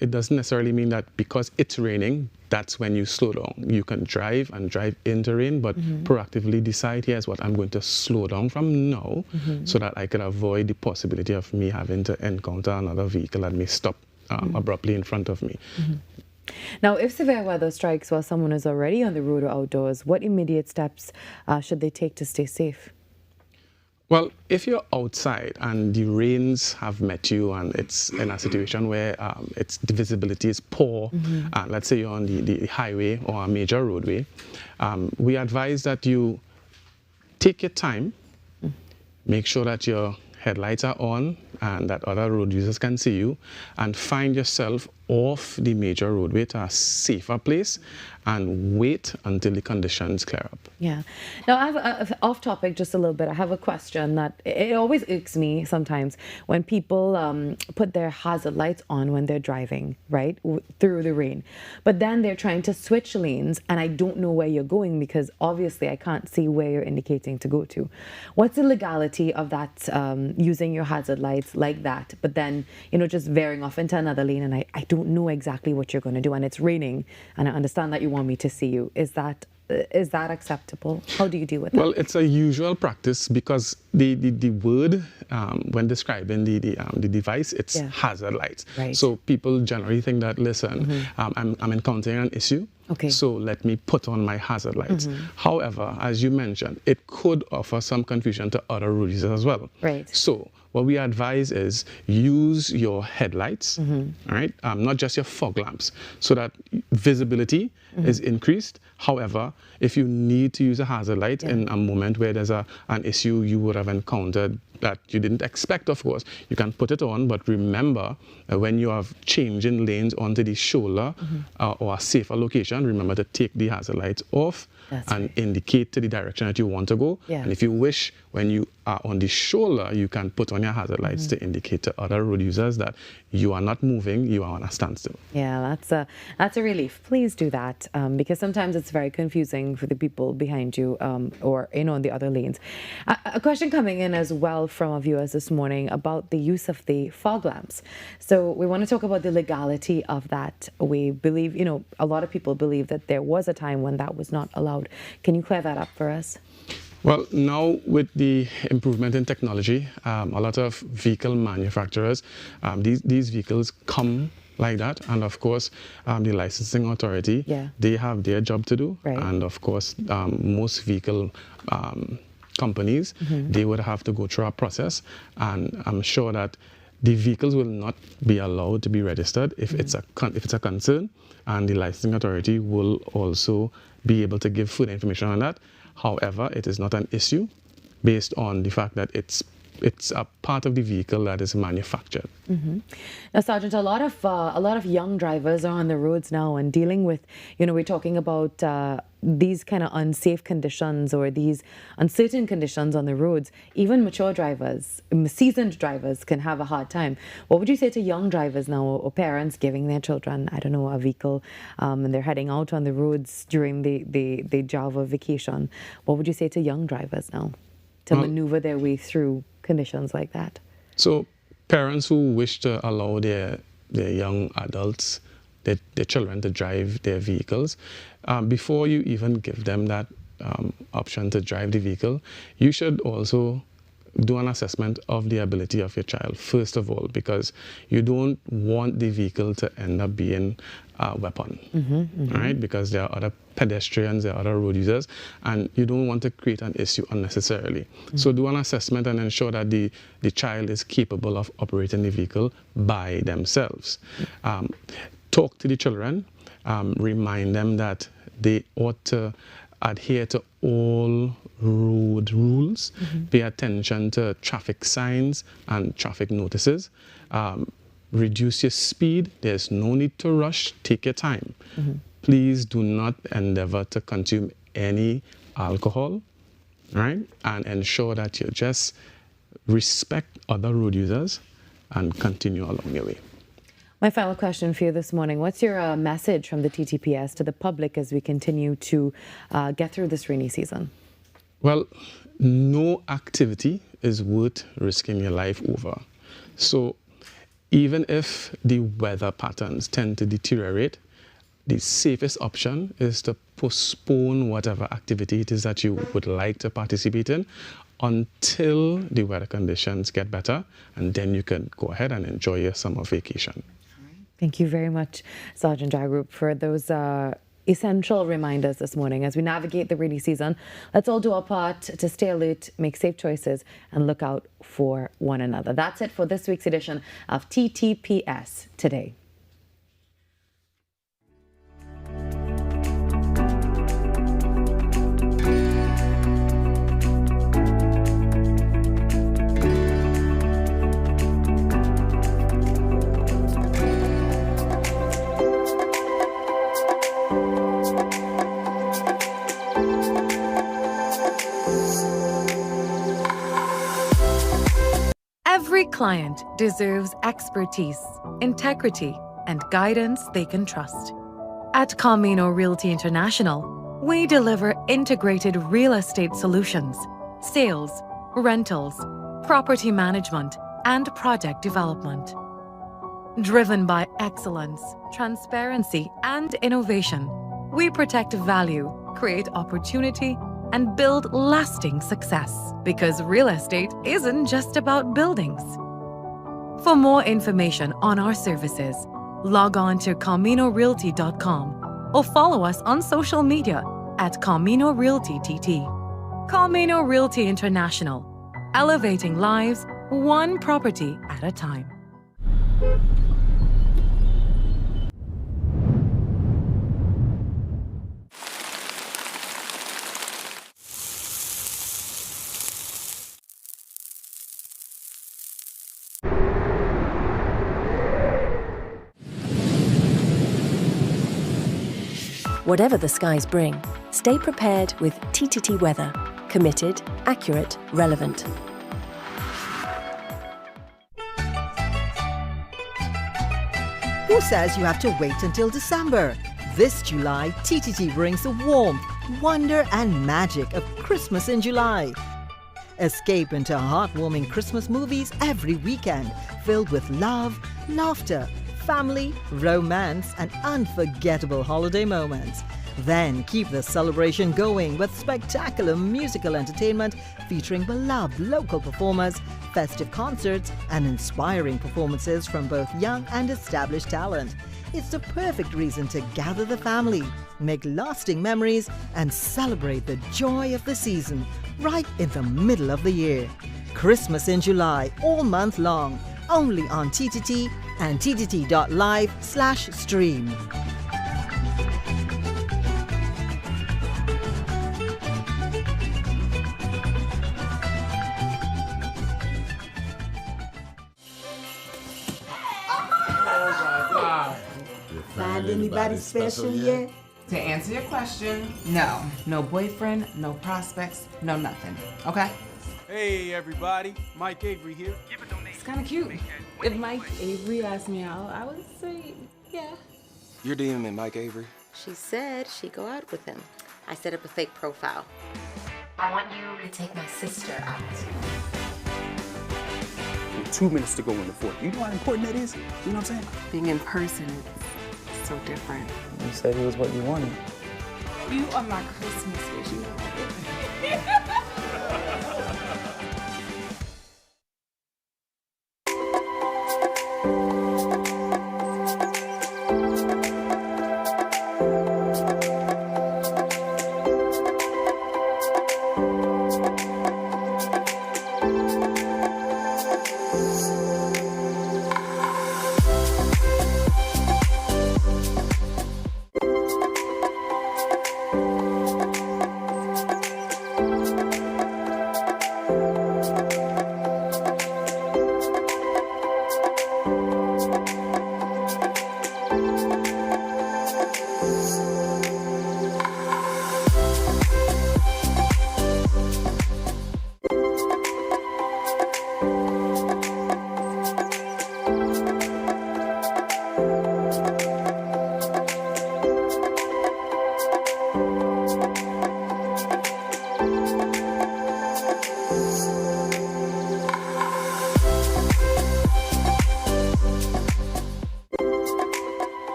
It doesn't necessarily mean that because it's raining, that's when you slow down. You can drive and drive into rain, but proactively decide, here's what I'm going to slow down from now so that I can avoid the possibility of me having to encounter another vehicle that may stop abruptly in front of me. Now, if severe weather strikes while someone is already on the road or outdoors, what immediate steps should they take to stay safe? Well, if you're outside and the rains have met you and it's in a situation where the visibility is poor, let's say you're on the highway or a major roadway, we advise that you take your time, make sure that your headlights are on and that other road users can see you, and find yourself off the major roadway to a safer place and wait until the conditions clear up. Yeah. Now, I have off topic just a little bit. I have a question that it always irks me sometimes when people put their hazard lights on when they're driving, right, through the rain. But then they're trying to switch lanes and I don't know where you're going because obviously I can't see where you're indicating to go to. What's the legality of that, using your hazard lights like that, but then, just veering off into another lane and I don't know exactly what you're going to do and it's raining and I understand that you want me to see you. Is that acceptable? How do you deal with that? Well, it's a usual practice because the word when describing the device, it's hazard lights. Right. So people generally think that, listen, I'm encountering an issue, so let me put on my hazard lights. However, as you mentioned, it could offer some confusion to other road users as well. Right. So what we advise is use your headlights, all right, not just your fog lamps, so that visibility is increased. However, if you need to use a hazard light in a moment where there's an issue you would have encountered that you didn't expect, of course, you can put it on, but remember when you are changing lanes onto the shoulder or a safer location, remember to take the hazard lights off and indicate to the direction that you want to go. And if you wish, when you are on the shoulder, you can put on your hazard lights to indicate to other road users that you are not moving, you are on a standstill. Yeah, that's a relief. Please do that because sometimes it's very confusing for the people behind you or on the other lanes. A question coming in as well from our viewers this morning about the use of the fog lamps. So we want to talk about the legality of that. We believe, a lot of people believe that there was a time when that was not allowed. Can you clear that up for us? Well, now with the improvement in technology, a lot of vehicle manufacturers, these vehicles come like that, and of course the licensing authority, they have their job to do, and of course most vehicle companies, they would have to go through a process, and I'm sure that the vehicles will not be allowed to be registered if it's a concern, and the licensing authority will also be able to give further information on that. However, it is not an issue based on the fact that it's a part of the vehicle that is manufactured. Now, Sergeant, a lot of young drivers are on the roads now and dealing with, we're talking about these kind of unsafe conditions or these uncertain conditions on the roads. Even mature drivers, seasoned drivers can have a hard time. What would you say to young drivers now or parents giving their children, I don't know, a vehicle and they're heading out on the roads during the Java vacation? What would you say to young drivers now to maneuver their way through conditions like that? So parents who wish to allow their young adults, their children to drive their vehicles, before you even give them that option to drive the vehicle, you should also do an assessment of the ability of your child, first of all, because you don't want the vehicle to end up being a weapon, right? Because there are other pedestrians, there are other road users, and you don't want to create an issue unnecessarily. So do an assessment and ensure that the child is capable of operating the vehicle by themselves. Talk to the children. remind them that they ought to adhere to all road rules, pay attention to traffic signs and traffic notices, reduce your speed. There's no need to rush. Take your time. Please do not endeavor to consume any alcohol, right? And ensure that you just respect other road users and continue along your way. My final question for you this morning, what's your message from the TTPS to the public as we continue to get through this rainy season? Well, no activity is worth risking your life over. So even if the weather patterns tend to deteriorate, the safest option is to postpone whatever activity it is that you would like to participate in until the weather conditions get better, and then you can go ahead and enjoy your summer vacation. Thank you very much, Sergeant Jagrup, for those essential reminders this morning as we navigate the rainy season. Let's all do our part to stay alert, make safe choices, and look out for one another. That's it for this week's edition of TTPS Today. Every client deserves expertise, integrity, and guidance they can trust. At Camino Realty International, we deliver integrated real estate solutions, sales, rentals, property management, and project development. Driven by excellence, transparency, and innovation, we protect value, create opportunity, and build lasting success, because real estate isn't just about buildings. For more information on our services, log on to CaminoRealty.com or follow us on social media at Camino Realty TT. Camino Realty International, elevating lives one property at a time. Whatever the skies bring, stay prepared with TTT Weather. Committed, accurate, relevant. Who says you have to wait until December? This July, TTT brings the warmth, wonder and magic of Christmas in July. Escape into heartwarming Christmas movies every weekend, filled with love, laughter, family, romance, and unforgettable holiday moments. Then keep the celebration going with spectacular musical entertainment featuring beloved local performers, festive concerts, and inspiring performances from both young and established talent. It's the perfect reason to gather the family, make lasting memories, and celebrate the joy of the season right in the middle of the year. Christmas in July, all month long, only on TTT and ttt.live/stream. Find anybody special yet? To answer your question, no. No boyfriend, no prospects, no nothing. Okay? Hey everybody, Mike Avery here. It's kind of cute. If Mike Avery asked me out, I would say yeah. You're DMing Mike Avery? She said she'd go out with him. I set up a fake profile. I want you to take my sister out. 2 minutes to go in the fort. You know how important that is? You know what I'm saying? Being in person is so different. You said he was what you wanted. You are my Christmas wish. You know that.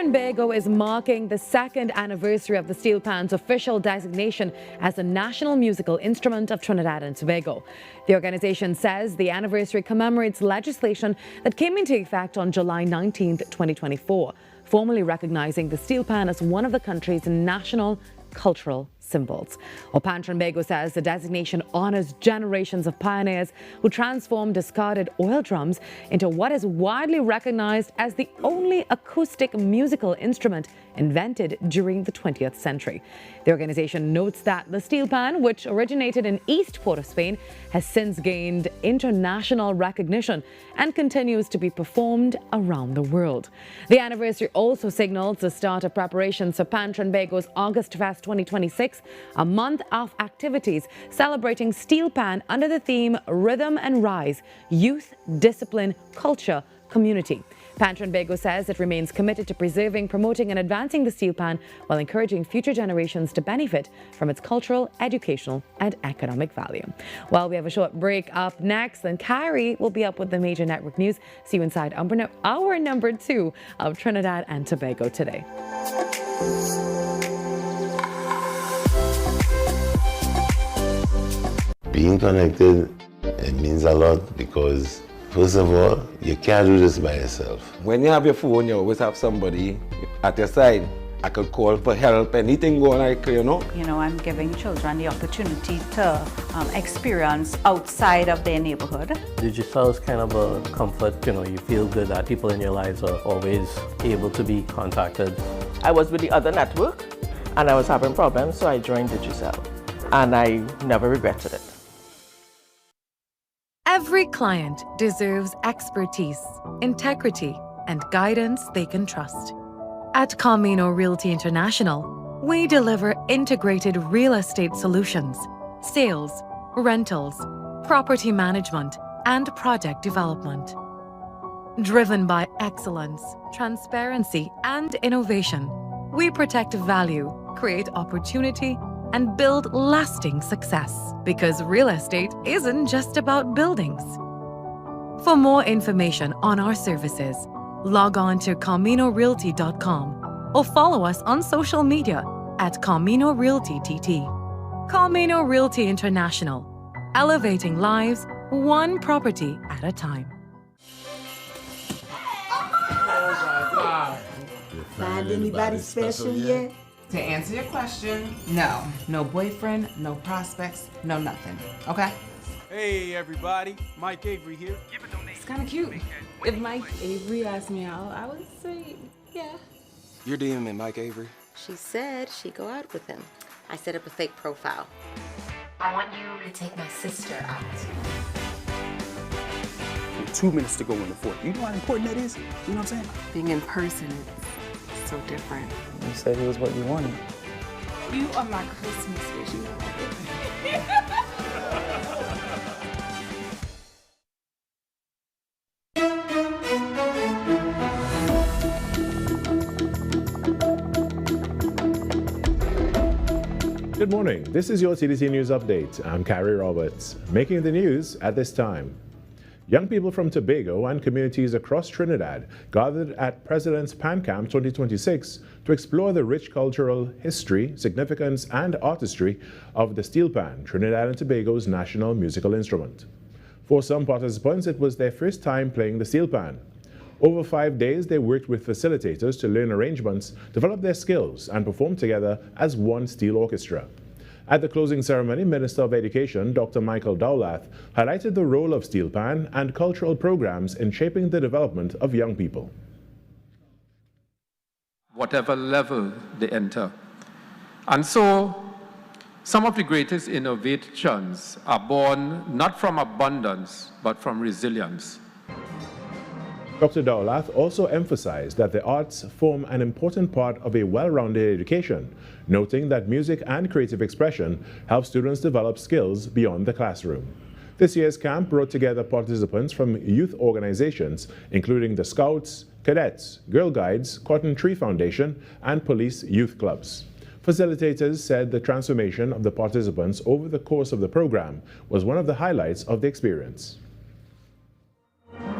Tobago is marking the second anniversary of the steel pan's official designation as the national musical instrument of Trinidad and Tobago. The organization says the anniversary commemorates legislation that came into effect on July 19, 2024, formally recognizing the steel pan as one of the country's national cultural symbols. Tobago says the designation honors generations of pioneers who transformed discarded oil drums into what is widely recognized as the only acoustic musical instrument invented during the 20th century. The organization notes that the steel pan, which originated in East Port of Spain, has since gained international recognition and continues to be performed around the world. The anniversary also signals the start of preparations for Tobago's August Fest 2026, a month of activities celebrating steel pan under the theme Rhythm and Rise, Youth, Discipline, Culture, Community. Tobago says it remains committed to preserving, promoting and advancing the steel pan while encouraging future generations to benefit from its cultural, educational and economic value. Well, we have a short break up next, and Carrie will be up with the major network news. See you inside hour number 2 of Trinidad and Tobago Today. Being connected, it means a lot because first of all, you can't do this by yourself. When you have your phone, you always have somebody at your side. I could call for help, anything going like, you know. You know, I'm giving children the opportunity to experience outside of their neighborhood. Digital is kind of a comfort, you know, you feel good that people in your lives are always able to be contacted. I was with the other network and I was having problems, so I joined Digicel and I never regretted it. Every client deserves expertise, integrity, and guidance they can trust. At Camino Realty International, we deliver integrated real estate solutions, sales, rentals, property management, and project development. Driven by excellence, transparency, and innovation, we protect value, create opportunity, and build lasting success. Because real estate isn't just about buildings. For more information on our services, log on to CaminoRealty.com or follow us on social media at Camino Realty TT. Camino Realty International, elevating lives one property at a time. Find anybody special yet? To answer your question, no. No boyfriend, no prospects, no nothing. Okay? Hey everybody, Mike Avery here. It's kind of cute. If Mike Avery asked me out, I would say, yeah. You're DMing Mike Avery? She said she'd go out with him. I set up a fake profile. I want you to take my sister out. With 2 minutes to go in the fort. You know how important that is? You know what I'm saying? Being in person is so different. You said he was what you wanted. You are my Christmas wish, you know that. Good morning. This is your TDT News Update. I'm Carrie Roberts. Making the news at this time. Young people from Tobago and communities across Trinidad gathered at President's Pan Camp 2026 to explore the rich cultural history, significance, and artistry of the steel pan, Trinidad and Tobago's national musical instrument. For some participants, it was their first time playing the steel pan. Over 5 days, they worked with facilitators to learn arrangements, develop their skills, and perform together as one steel orchestra. At the closing ceremony, Minister of Education, Dr. Michael Dowlath, highlighted the role of steel pan and cultural programs in shaping the development of young people. Whatever level they enter. And so, some of the greatest innovations are born not from abundance, but from resilience. Dr. Dowlath also emphasized that the arts form an important part of a well-rounded education, noting that music and creative expression help students develop skills beyond the classroom. This year's camp brought together participants from youth organizations, including the Scouts, Cadets, Girl Guides, Cotton Tree Foundation, and police youth clubs. Facilitators said the transformation of the participants over the course of the program was one of the highlights of the experience.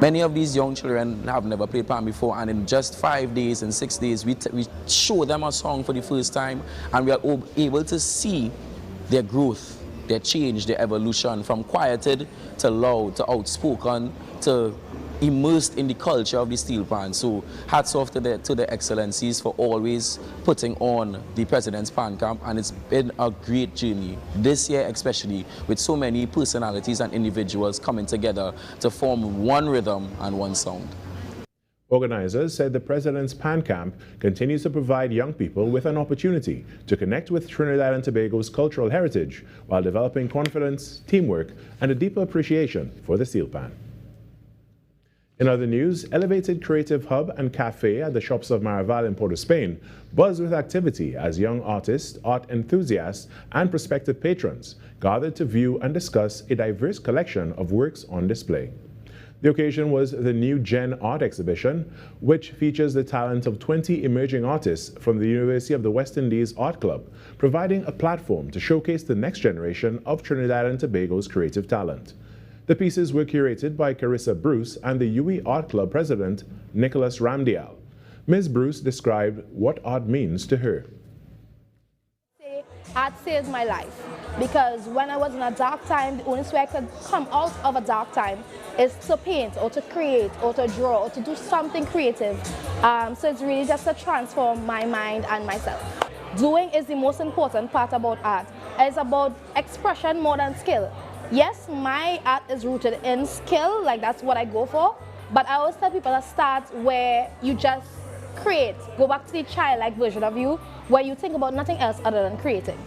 Many of these young children have never played pan before, and in just 5 days and 6 days, we show them a song for the first time, and we are able to see their growth, their change, their evolution from quieted to loud to outspoken to immersed in the culture of the steel pan. So hats off to the excellencies for always putting on the President's Pan Camp, and it's been a great journey this year, especially with so many personalities and individuals coming together to form one rhythm and one sound. Organizers said the President's Pan Camp continues to provide young people with an opportunity to connect with Trinidad and Tobago's cultural heritage while developing confidence, teamwork, and a deeper appreciation for the steel pan. In other news, elevated creative hub and cafe at the shops of Maraval in Port of Spain buzz with activity as young artists, art enthusiasts, and prospective patrons gathered to view and discuss a diverse collection of works on display. The occasion was the New Gen Art Exhibition, which features the talent of 20 emerging artists from the University of the West Indies Art Club, providing a platform to showcase the next generation of Trinidad and Tobago's creative talent. The pieces were curated by Carissa Bruce and the UE Art Club president, Nicholas Ramdial. Ms. Bruce described what art means to her. Art saved my life, because when I was in a dark time, the only way I could come out of a dark time is to paint or to create or to draw or to do something creative. So it's really just to transform my mind and myself. Doing is the most important part about art. It's about expression more than skill. Yes, my art is rooted in skill, like that's what I go for, but I always tell people to start where you just create. Go back to the childlike version of you, where you think about nothing else other than creating.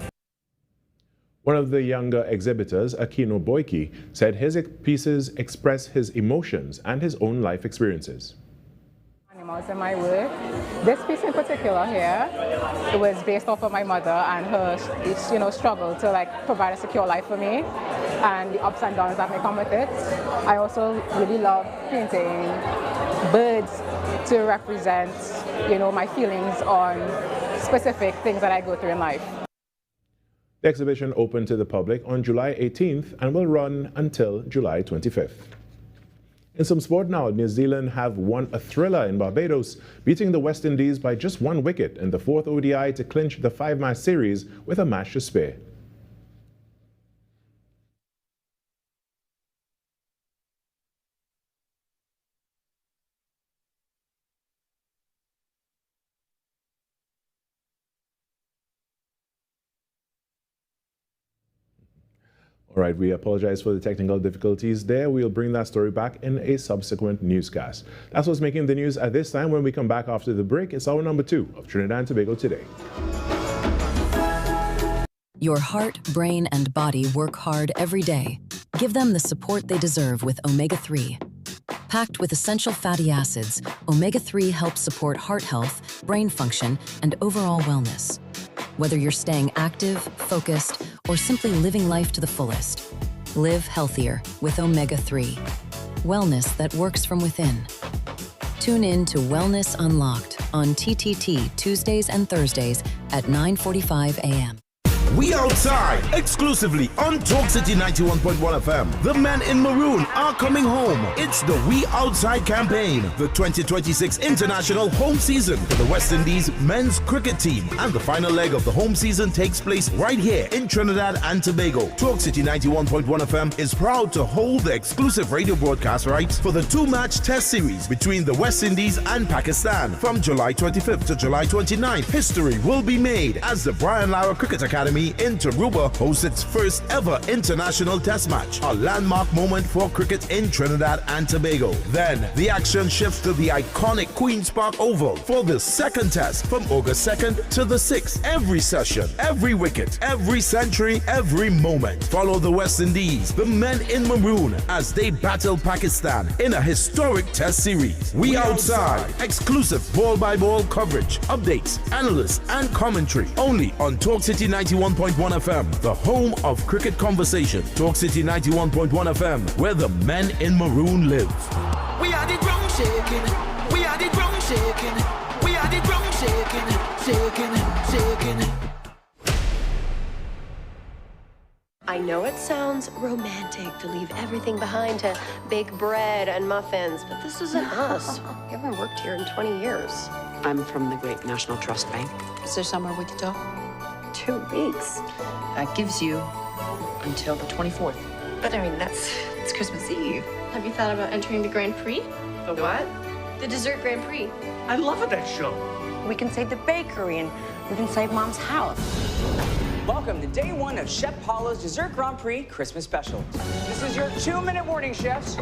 One of the younger exhibitors, Aquino Boyke, said his pieces express his emotions and his own life experiences. Animals in my work. This piece in particular here, it was based off of my mother and her, struggle to provide a secure life for me, and the ups and downs that may come with it. I also really love painting birds to represent, my feelings on specific things that I go through in life. The exhibition opened to the public on July 18th and will run until July 25th. In some sport now, New Zealand have won a thriller in Barbados, beating the West Indies by just 1 wicket in the 4th ODI to clinch the 5-match series with a match to spare. All right, we apologize for the technical difficulties there. We'll bring that story back in a subsequent newscast. That's what's making the news at this time. When we come back after the break, it's hour number 2 of Trinidad and Tobago Today. Your heart, brain, and body work hard every day. Give them the support they deserve with omega-3. Packed with essential fatty acids, omega-3 helps support heart health, brain function, and overall wellness. Whether you're staying active, focused, or simply living life to the fullest, live healthier with omega-3. Wellness that works from within. Tune in to Wellness Unlocked on TTT Tuesdays and Thursdays at 9:45 a.m. We outside, exclusively on Talk City 91.1 FM. The men in maroon are coming home. It's the We Outside campaign, the 2026 international home season for the West Indies men's cricket team. And the final leg of the home season takes place right here in Trinidad and Tobago. Talk City 91.1 FM is proud to hold the exclusive radio broadcast rights for the 2-match test series between the West Indies and Pakistan from July 25th to July 29th. History will be made as the Brian Lara Cricket Academy in Taruba hosts its first ever international test match, a landmark moment for cricket in Trinidad and Tobago. Then the action shifts to the iconic Queen's Park Oval for the second test from August 2nd to the 6th. Every session, every wicket, every century, every moment. Follow the West Indies, the men in maroon, as they battle Pakistan in a historic test series. We outside, exclusive ball-by-ball coverage, updates, analysts, and commentary, only on Talk City 91.1 FM, the home of cricket conversation. Talk City 91.1 FM, where the men in maroon live. We are the ground shaking. We are the ground shaking. We are the ground shaking. Shaking, shaking. I know it sounds romantic to leave everything behind to bake bread and muffins, but this isn't us. We haven't worked here in 20 years. I'm from the Great National Trust Bank. Is there somewhere we could talk? 2 weeks. That gives you until the 24th. But I mean, it's Christmas Eve. Have you thought about entering the Grand Prix? The what? The dessert Grand Prix. I love it, that show. We can save the bakery and we can save Mom's house. Welcome to day 1 of Chef Paulo's Dessert Grand Prix Christmas Special. This is your 2-minute warning, chefs.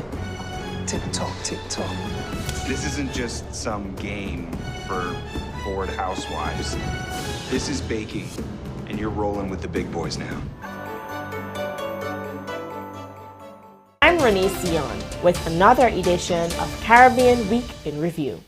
Tick-tock, tick-tock. This isn't just some game for bored housewives. This is baking, and you're rolling with the big boys now. I'm Renee Sion with another edition of Caribbean Week in Review.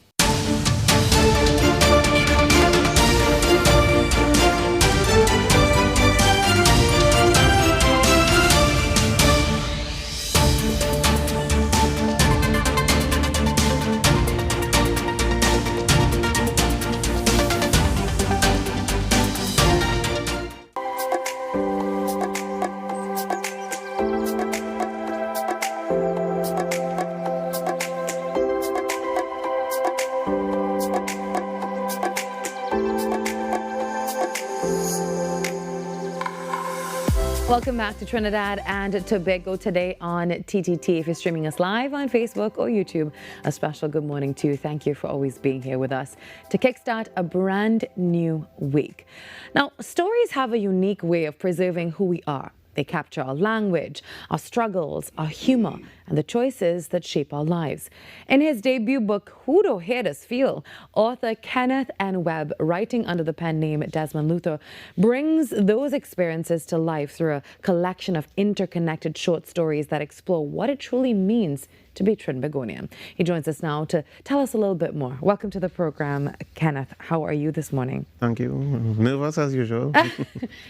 Welcome back to Trinidad and Tobago Today on TTT. If you're streaming us live on Facebook or YouTube, a special good morning to you. Thank you for always being here with us to kickstart a brand new week. Now, stories have a unique way of preserving who we are. They capture our language, our struggles, our humor, and the choices that shape our lives. In his debut book, Who Do Haters Feel?, author Kenneth N. Webb, writing under the pen name Desmond Luther, brings those experiences to life through a collection of interconnected short stories that explore what it truly means to be Trinbagonian. He joins us now to tell us a little bit more. Welcome to the program, Kenneth. How are you this morning? Thank you. Nervous as usual.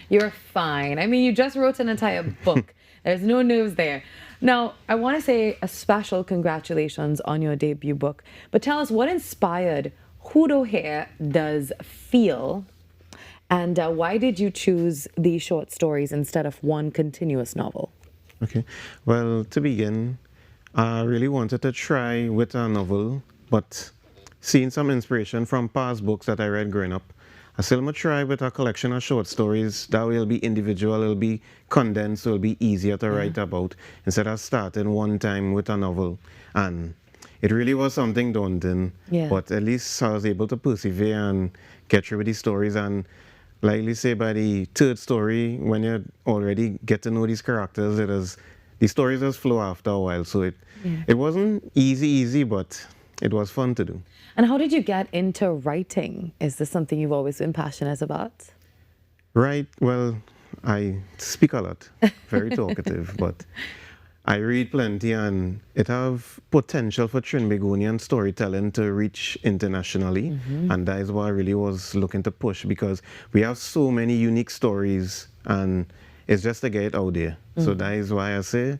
You're fine. I mean, you just wrote an entire book. There's no news there. Now, I want to say a special congratulations on your debut book, but tell us what inspired Who Do Hair Does Feel, and why did you choose these short stories instead of one continuous novel? Okay. Well, to begin, I really wanted to try with a novel, but seeing some inspiration from past books that I read growing up, I still want to try with a collection of short stories. That way it'll be individual, it'll be condensed, so it'll be easier to write about instead of starting one time with a novel. And it really was something daunting, but at least I was able to persevere and get through with these stories. And like you say, by the third story, when you already get to know these characters, the stories just flow after a while. So it wasn't easy, but it was fun to do. And how did you get into writing? Is this something you've always been passionate about? Right. Well, I speak a lot, very talkative, but I read plenty, and it have potential for Trinbagonian storytelling to reach internationally. And that is what I really was looking to push, because we have so many unique stories, and it's just to get it out there. So that is why I say,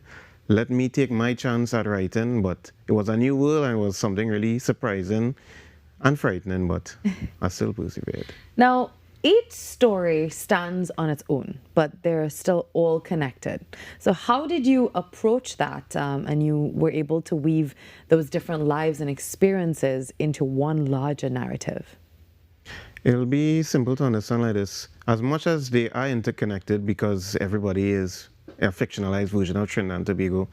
let me take my chance at writing. But it was a new world, and it was something really surprising and frightening, but I still persevered. Now, each story stands on its own, but they're still all connected. So how did you approach that, and you were able to weave those different lives and experiences into one larger narrative? It'll be simple to understand like this. As much as they are interconnected, because everybody is a fictionalized version of Trinidad and Tobago,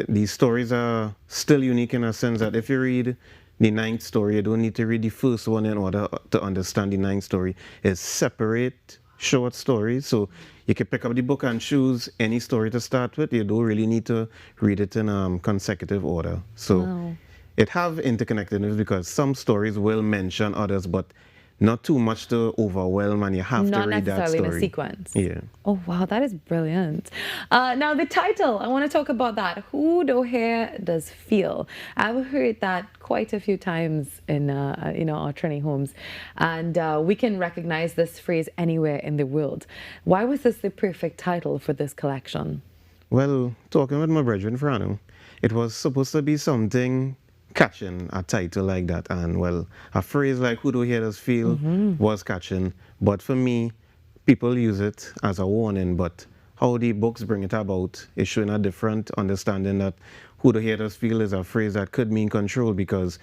these stories are still unique in a sense that if you read the 9th story, you don't need to read the first one in order to understand the 9th story. It's separate short stories, so you can pick up the book and choose any story to start with. You don't really need to read it in consecutive order. So it have interconnectedness, because some stories will mention others, but not too much to overwhelm, and you have to read that story. Not necessarily in a sequence. Yeah. Oh, wow, that is brilliant. Now, the title, I want to talk about that. Who Do Hair Does Feel? I've heard that quite a few times in our Trini homes, and we can recognize this phrase anywhere in the world. Why was this the perfect title for this collection? Well, talking with my brethren, Frano, it was supposed to be something catching, a title like that, and well, a phrase like Who Do Hair Does Feel was catching, but for me, people use it as a warning, but how the books bring it about is showing a different understanding that who the haters feel is a phrase that could mean control, because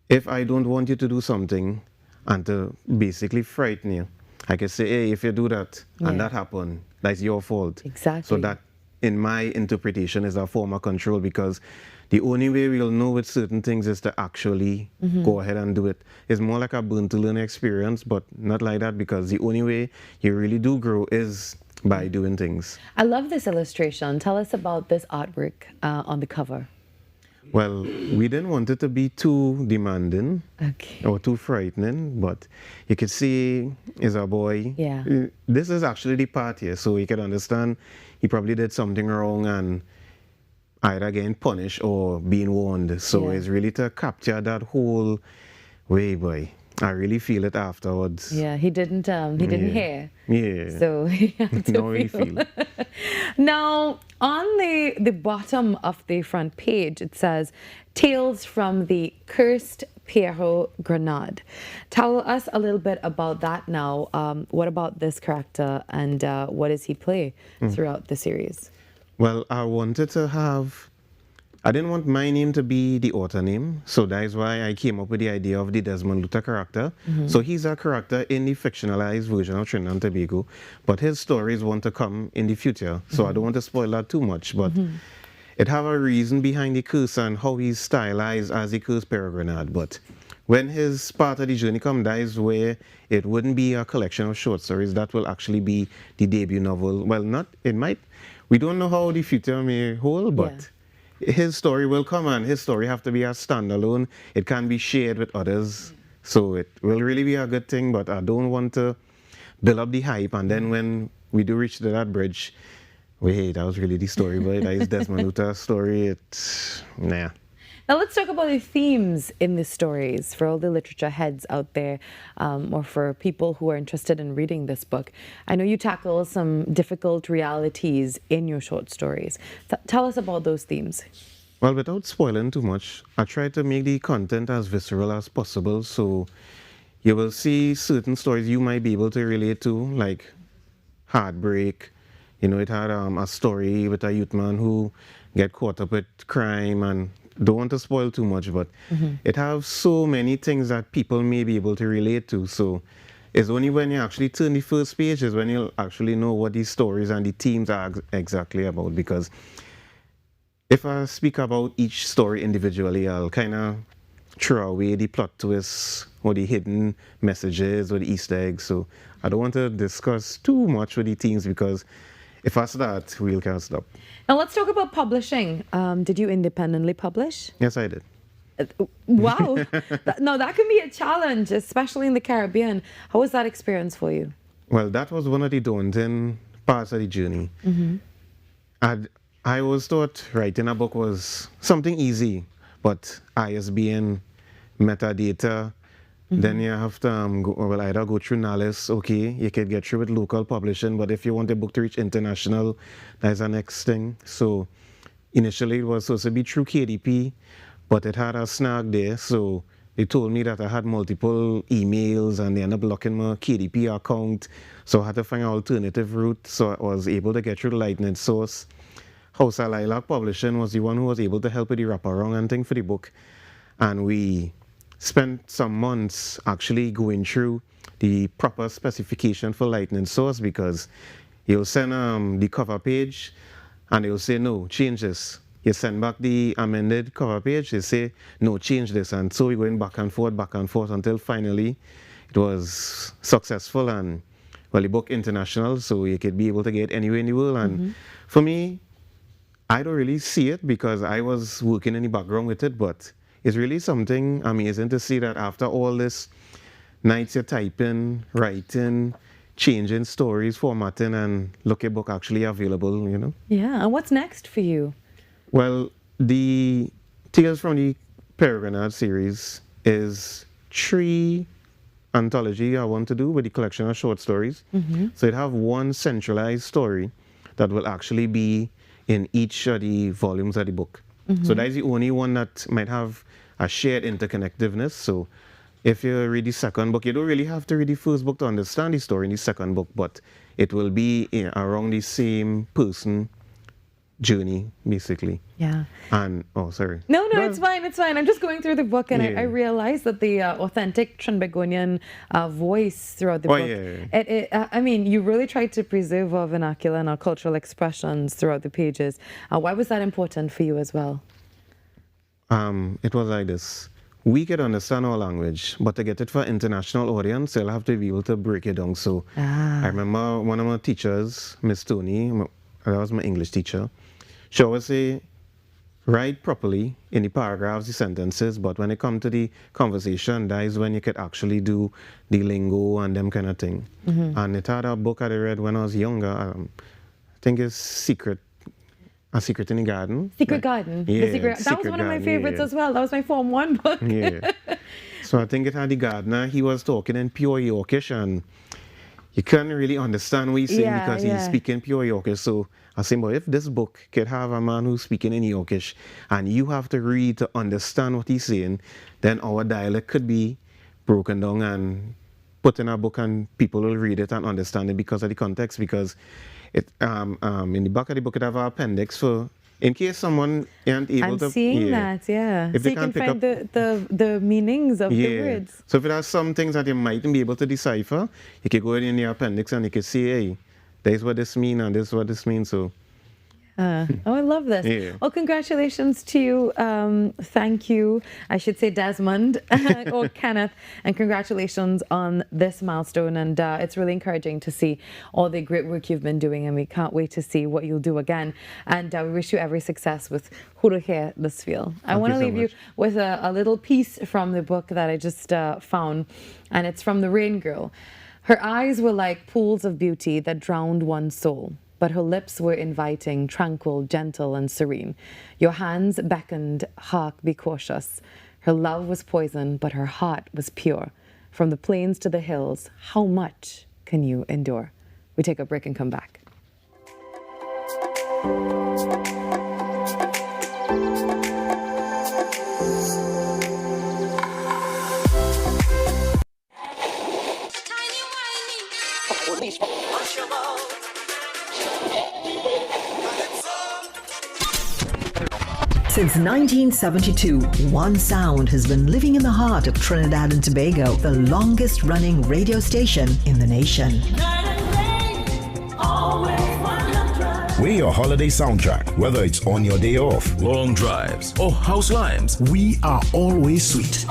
if I don't want you to do something and to basically frighten you, I can say, hey, if you do that and that happened, that's your fault. Exactly. So that, in my interpretation, is a form of control, because the only way we'll know with certain things is to actually go ahead and do it. It's more like a burn to learn experience, but not like that, because the only way you really do grow is by doing things. I love this illustration. Tell us about this artwork on the cover. Well, we didn't want it to be too demanding or too frightening, but you could see is a boy. Yeah. This is actually the part here, so you can understand he probably did something wrong and either getting punished or being warned. So it's really to capture that whole way, boy. I really feel it afterwards. Yeah, he didn't hear. Yeah. So he had to No, really feel. Now, on the bottom of the front page, it says, Tales from the Cursed Pierrot Grenade. Tell us a little bit about that now. What about this character, and what does he play throughout the series? Well, I wanted to have, I didn't want my name to be the author name, so that is why I came up with the idea of the Desmond Luther character. So he's a character in the fictionalized version of Trinidad and Tobago, but his stories want to come in the future, so I don't want to spoil that too much, but it have a reason behind the curse and how he's stylized as the Cursed Pierrot Grenade. But when his part of the journey comes, that is where it wouldn't be a collection of short stories, that will actually be the debut novel. Well, not, it might, we don't know how the future may hold, but his story will come, and his story have to be a standalone. It can be shared with others, so it will really be a good thing, but I don't want to build up the hype, and then when we do reach to that bridge, wait, that was really the story, but that is Desmond Luther's story. It's, nah. Now let's talk about the themes in the stories for all the literature heads out there, or for people who are interested in reading this book. I know you tackle some difficult realities in your short stories. Tell us about those themes. Well, without spoiling too much, I try to make the content as visceral as possible, so you will see certain stories you might be able to relate to, like Heartbreak. You know, it had a story with a youth man who get caught up with crime, and don't want to spoil too much, but it has so many things that people may be able to relate to. So it's only when you actually turn the first page is when you'll actually know what these stories and the themes are exactly about. Because if I speak about each story individually, I'll kind of throw away the plot twists or the hidden messages or the Easter eggs. So I don't want to discuss too much with the themes, because if I start, we can't stop. Now let's talk about publishing. Did you independently publish? Yes, I did. Wow. No, that can be a challenge, especially in the Caribbean. How was that experience for you? Well, that was one of the daunting parts of the journey. I always thought writing a book was something easy, but ISBN, metadata, then you have to either go through NALIS, okay, you could get through with local publishing, but if you want a book to reach international, that's the next thing. So initially it was supposed to be through KDP, but it had a snag there, so they told me that I had multiple emails and they ended up blocking my KDP account, so I had to find an alternative route, so I was able to get through the Lightning Source. House of Lilac Publishing was the one who was able to help with the wraparound and thing for the book, and we spent some months actually going through the proper specification for Lightning Source, because you'll send the cover page and they'll say, no, change this. You send back the amended cover page, they say, no, change this. And so we're going back and forth until finally it was successful, and well, the book international, so you could be able to get anywhere in the world. And for me, I don't really see it because I was working in the background with it, but it's really something amazing to see that after all this nights you're typing, writing, changing stories, formatting, and look, a book actually available, you know? Yeah, and what's next for you? Well, the Tales from the Pierrot Grenade series is 3 anthology I want to do with the collection of short stories. So it have one centralized story that will actually be in each of the volumes of the book. So that is the only one that might have a shared interconnectiveness. So if you read the second book, you don't really have to read the first book to understand the story in the second book, but it will be around the same person journey, basically. Yeah. And, oh, sorry. No, it's fine. It's fine. I'm just going through the book, and Yeah. I realized that the authentic Trinbagonian voice throughout the Oh, book. yeah. I mean, you really tried to preserve our vernacular and our cultural expressions throughout the pages. Why was that important for you as well? It was like this. We could understand our language, but to get it for international audience, you'll have to be able to break it down. So I remember one of my teachers, Miss Tony, that was my English teacher, she always say, write properly in the paragraphs, the sentences, but when it comes to the conversation, that is when you could actually do the lingo and them kind of thing. And it had a book that I read when I was younger. I think it's A Secret in the Garden. Secret Garden. Yeah, That was one of my favorites as well. That was my Form 1 book. Yeah. So I think it had the gardener. He was talking in pure Yorkish, and you couldn't really understand what he's saying because he's speaking pure Yorkish. So I said, well, if this book could have a man who's speaking in Yorkish and you have to read to understand what he's saying, then our dialect could be broken down and put in a book and people will read it and understand it because of the context. Because it in the back of the book it have an appendix for in case someone isn't able to. I'm seeing that, yeah. If so they you can can't pick find up the meanings of the words. So if it has some things that you mightn't be able to decipher, you can go in the appendix and you can see, hey, this is what this means and this is what this means. So. Oh, I love this. Yeah. Well, congratulations to you. Thank you. I should say Desmond or Kenneth. And congratulations on this milestone. And it's really encouraging to see all the great work you've been doing. And we can't wait to see what you'll do again. And we wish you every success with Huruhe this field. I want to leave you with a little piece from the book that I just found. And it's from The Rain Girl. Her eyes were like pools of beauty that drowned one's soul. But her lips were inviting, tranquil, gentle, and serene. Your hands beckoned, hark, be cautious. Her love was poison, but her heart was pure. From the plains to the hills, how much can you endure? We take a break and come back. Since 1972, one sound has been living in the heart of Trinidad and Tobago, the longest running radio station in the nation. We're your holiday soundtrack, whether it's on your day off, long drives, or house limes. We are always sweet.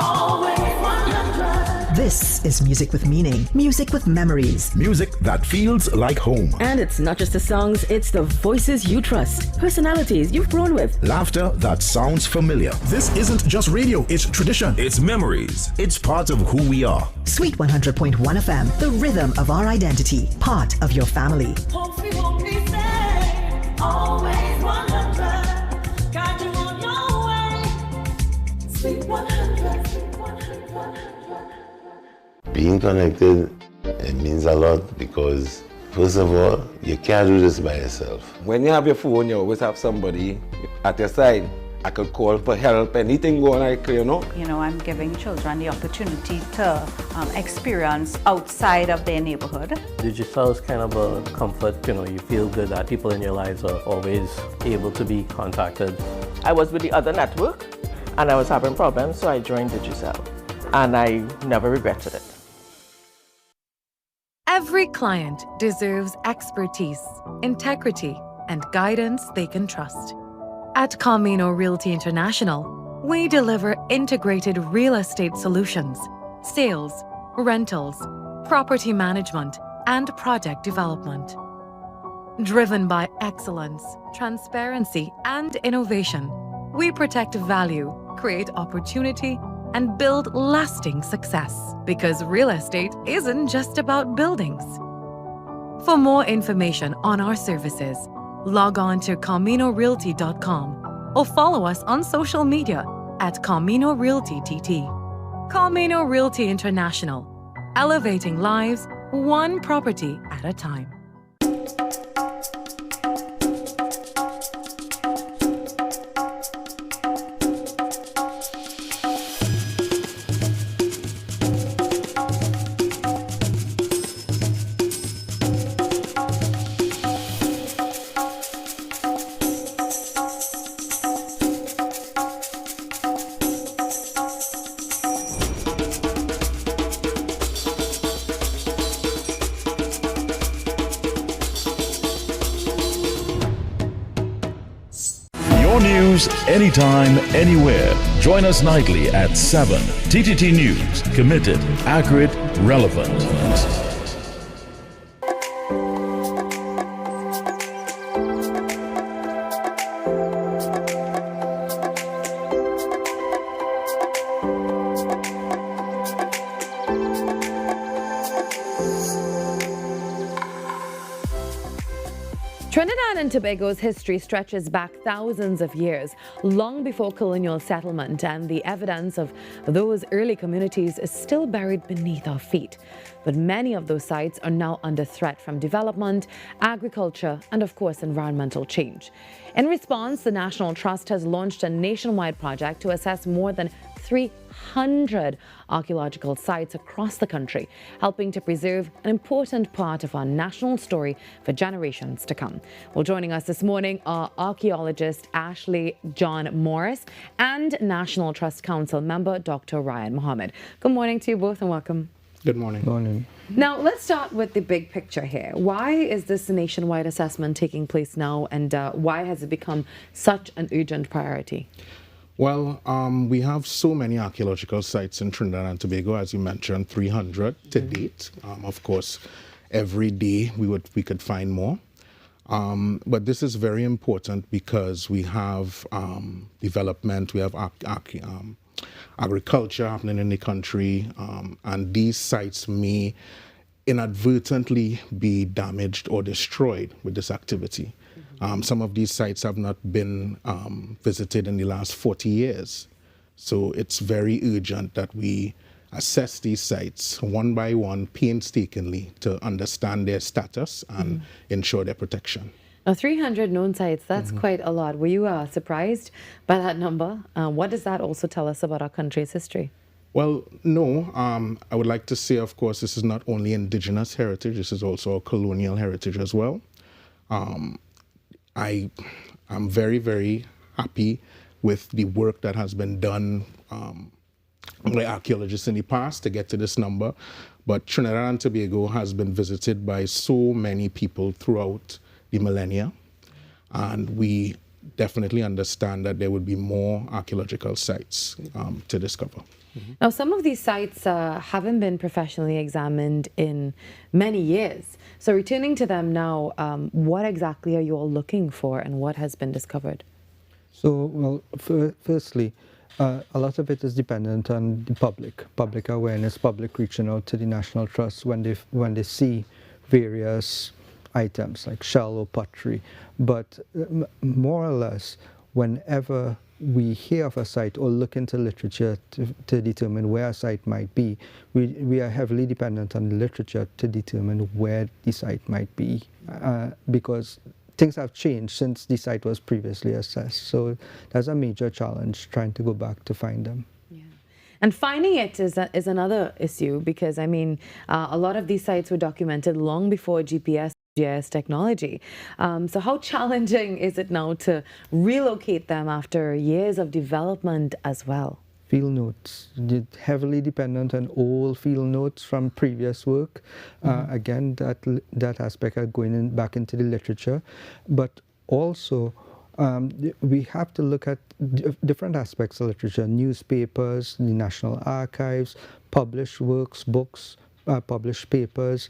This is music with meaning, music with memories. Music that feels like home. And it's not just the songs, it's the voices you trust, personalities you've grown with. Laughter that sounds familiar. This isn't just radio, it's tradition. It's memories. It's part of who we are. Sweet 100.1 FM, the rhythm of our identity, part of your family. Always 100, got you on your way. Sweet 100, sweet 100. Being connected, it means a lot because, first of all, you can't do this by yourself. When you have your phone, you always have somebody at your side. I could call for help, anything going like, You know, I'm giving children the opportunity to experience outside of their neighborhood. Digital is kind of a comfort, you know, you feel good that people in your lives are always able to be contacted. I was with the other network and I was having problems, so I joined Digicel and I never regretted it. Every client deserves expertise, integrity, and guidance they can trust. At Camino Realty International, we deliver integrated real estate solutions, sales, rentals, property management, and project development. Driven by excellence, transparency, and innovation, we protect value, create opportunity, and build lasting success. Because real estate isn't just about buildings. For more information on our services, log on to CaminoRealty.com or follow us on social media at Camino Realty TT. Camino Realty International, elevating lives one property at a time. news anytime, anywhere. Join us nightly at 7. TTT News. Committed, accurate, relevant. Trinidad and Tobago's history stretches back thousands of years, long before colonial settlement, and the evidence of those early communities is still buried beneath our feet. But many of those sites are now under threat from development, agriculture, and of course, environmental change. In response, the National Trust has launched a nationwide project to assess more than 300 archaeological sites across the country, helping to preserve an important part of our national story for generations to come. Well, joining us this morning are archaeologist Ashley John Morris and National Trust Council member Dr. Ryan Mohammed. Good morning to you both and welcome. Good morning. Morning. Now, let's start with the big picture here. Why is this nationwide assessment taking place now, and why has it become such an urgent priority? Well, we have so many archaeological sites in Trinidad and Tobago, as you mentioned, 300 to date. Of course, every day we could find more. But this is very important because we have development, we have agriculture happening in the country, and these sites may inadvertently be damaged or destroyed with this activity. Some of these sites have not been visited in the last 40 years. So it's very urgent that we assess these sites one by one painstakingly to understand their status and ensure their protection. Now, 300 known sites, that's quite a lot. Were you surprised by that number? What does that also tell us about our country's history? Well, no. I would like to say, of course, this is not only indigenous heritage, this is also a colonial heritage as well. I am very, very happy with the work that has been done by archaeologists in the past to get to this number. But Trinidad and Tobago has been visited by so many people throughout the millennia, and we definitely understand that there would be more archaeological sites to discover. Now, some of these sites haven't been professionally examined in many years. So returning to them now, what exactly are you all looking for and what has been discovered? So, well, firstly, a lot of it is dependent on the public awareness, public reaching out to the National Trust when they see various items like shell or pottery. But more or less, whenever we hear of a site or look into literature to determine where a site might be, we are heavily dependent on the literature to determine where the site might be, because things have changed since the site was previously assessed. So that's a major challenge, trying to go back to find them. And finding it is another issue, because, I mean, a lot of these sites were documented long before GPS, GIS technology. So how challenging is it now to relocate them after years of development as well? Field notes, heavily dependent on old field notes from previous work. Again, that aspect are going back into the literature, but also we have to look at different aspects of literature: newspapers, the National Archives, published works, books, published papers,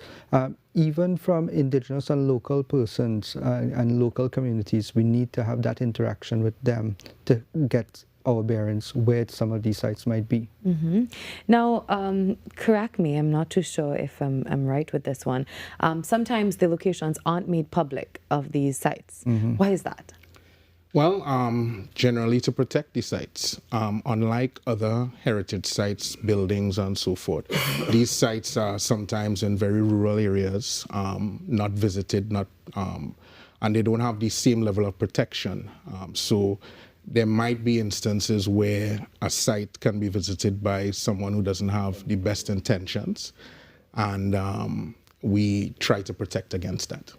even from indigenous and local persons and local communities. We need to have that interaction with them to get our bearings where some of these sites might be. Now, correct me, I'm not too sure if I'm right with this one. Sometimes the locations aren't made public of these sites. Why is that? Well, generally to protect the sites. Unlike other heritage sites, buildings and so forth, these sites are sometimes in very rural areas, not visited, and they don't have the same level of protection. So there might be instances where a site can be visited by someone who doesn't have the best intentions, and we try to protect against that.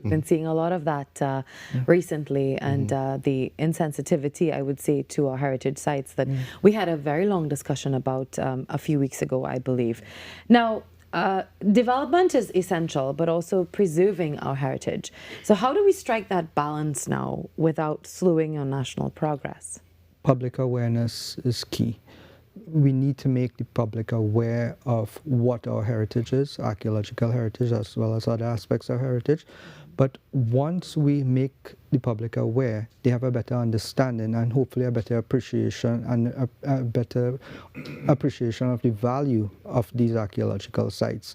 We've been seeing a lot of that recently, and the insensitivity, I would say, to our heritage sites that we had a very long discussion about a few weeks ago, I believe. Now, Development is essential, but also preserving our heritage. So how do we strike that balance now without slowing our national progress? Public awareness is key. We need to make the public aware of what our heritage is, archaeological heritage as well as other aspects of heritage. But once we make the public aware, they have a better understanding and hopefully a better appreciation and a better appreciation of the value of these archaeological sites.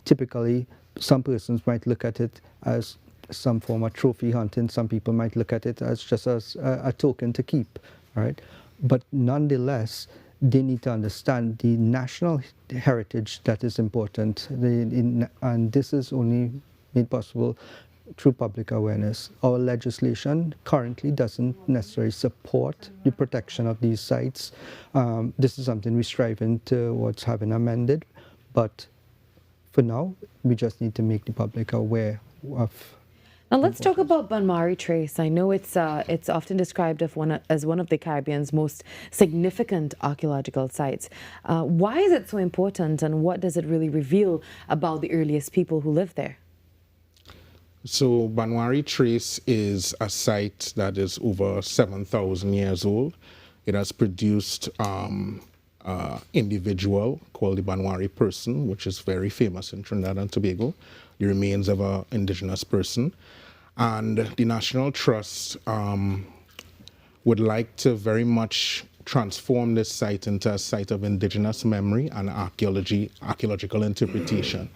Typically, some persons might look at it as some form of trophy hunting. Some people might look at it as just as a token to keep, right? But nonetheless, they need to understand the national heritage that is important, and this is only made possible through public awareness. Our legislation currently doesn't necessarily support the protection of these sites. This is something we're striving towards having amended, but for now, we just need to make the public aware of. Now let's talk about Banwari Trace. I know it's often described as one of the Caribbean's most significant archaeological sites. Why is it so important, and what does it really reveal about the earliest people who lived there? So Banwari Trace is a site that is over 7,000 years old. It has produced individual called the Banwari person, which is very famous in Trinidad and Tobago, the remains of an indigenous person. And the National Trust would like to very much transform this site into a site of indigenous memory and archaeological interpretation.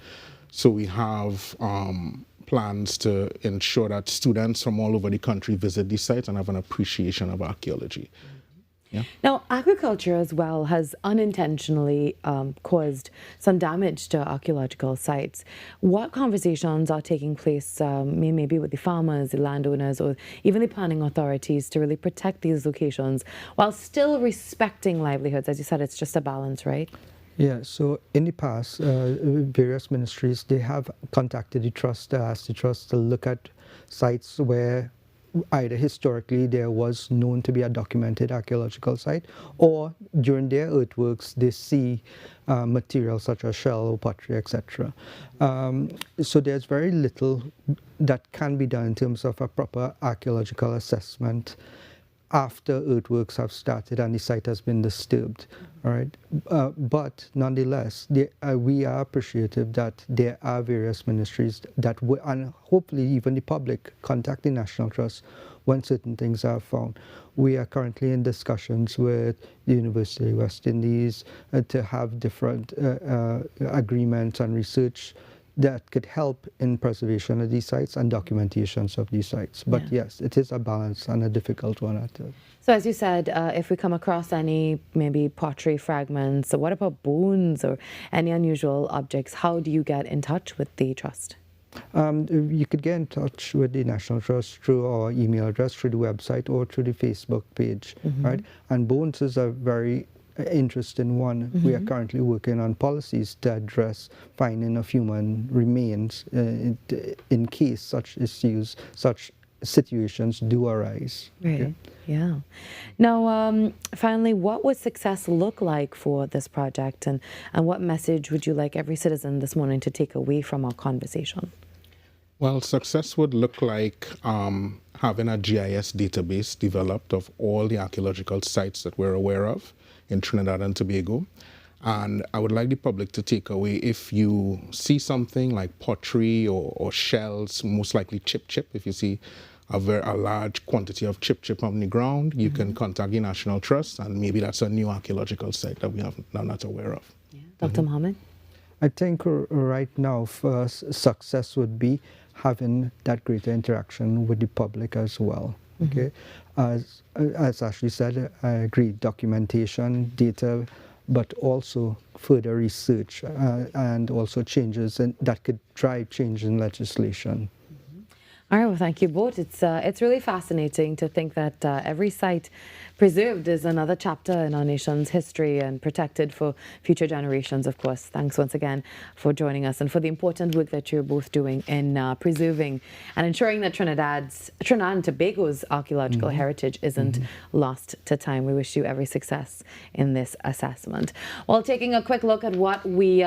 So we have plans to ensure that students from all over the country visit the site and have an appreciation of archaeology. Yeah. Now, agriculture as well has unintentionally caused some damage to archaeological sites. What conversations are taking place maybe with the farmers, the landowners, or even the planning authorities to really protect these locations while still respecting livelihoods? As you said, it's just a balance, right? Yeah, so in the past, various ministries, they have contacted the trust to ask the trust to look at sites where either historically there was known to be a documented archaeological site, or during their earthworks they see material such as shell or pottery, etc. So there's very little that can be done in terms of a proper archaeological assessment after earthworks have started and the site has been disturbed. All right, but nonetheless, we are appreciative that there are various ministries that and hopefully even the public contact the National Trust when certain things are found. We are currently in discussions with the University of West Indies to have different agreements and research that could help in preservation of these sites and documentations of these sites. But yes, it is a balance and a difficult one at times. So as you said, if we come across any maybe pottery fragments, so what about bones or any unusual objects? How do you get in touch with the trust? You could get in touch with the National Trust through our email address, through the website, or through the Facebook page, right? And bones is a very interesting one. We are currently working on policies to address finding of human remains in case such issues, such situations do arise. Right. Okay? Yeah. Now, finally, what would success look like for this project, and what message would you like every citizen this morning to take away from our conversation? Well, success would look like having a GIS database developed of all the archaeological sites that we're aware of in Trinidad and Tobago. And I would like the public to take away, if you see something like pottery or shells, most likely chip, if you see a large quantity of chip on the ground, you can contact the National Trust, and maybe that's a new archaeological site that we are not aware of. Yeah. Dr. Mohammed? I think right now for us, success would be having that greater interaction with the public as well. Okay, as Ashley said, I agree, documentation, data, but also further research and also changes that could drive change in legislation. All right, well, thank you both. It's really fascinating to think that every site preserved is another chapter in our nation's history and protected for future generations, of course. Thanks once again for joining us and for the important work that you're both doing in preserving and ensuring that Trinidad and Tobago's archaeological heritage isn't lost to time. We wish you every success in this assessment. Well, taking a quick look at what we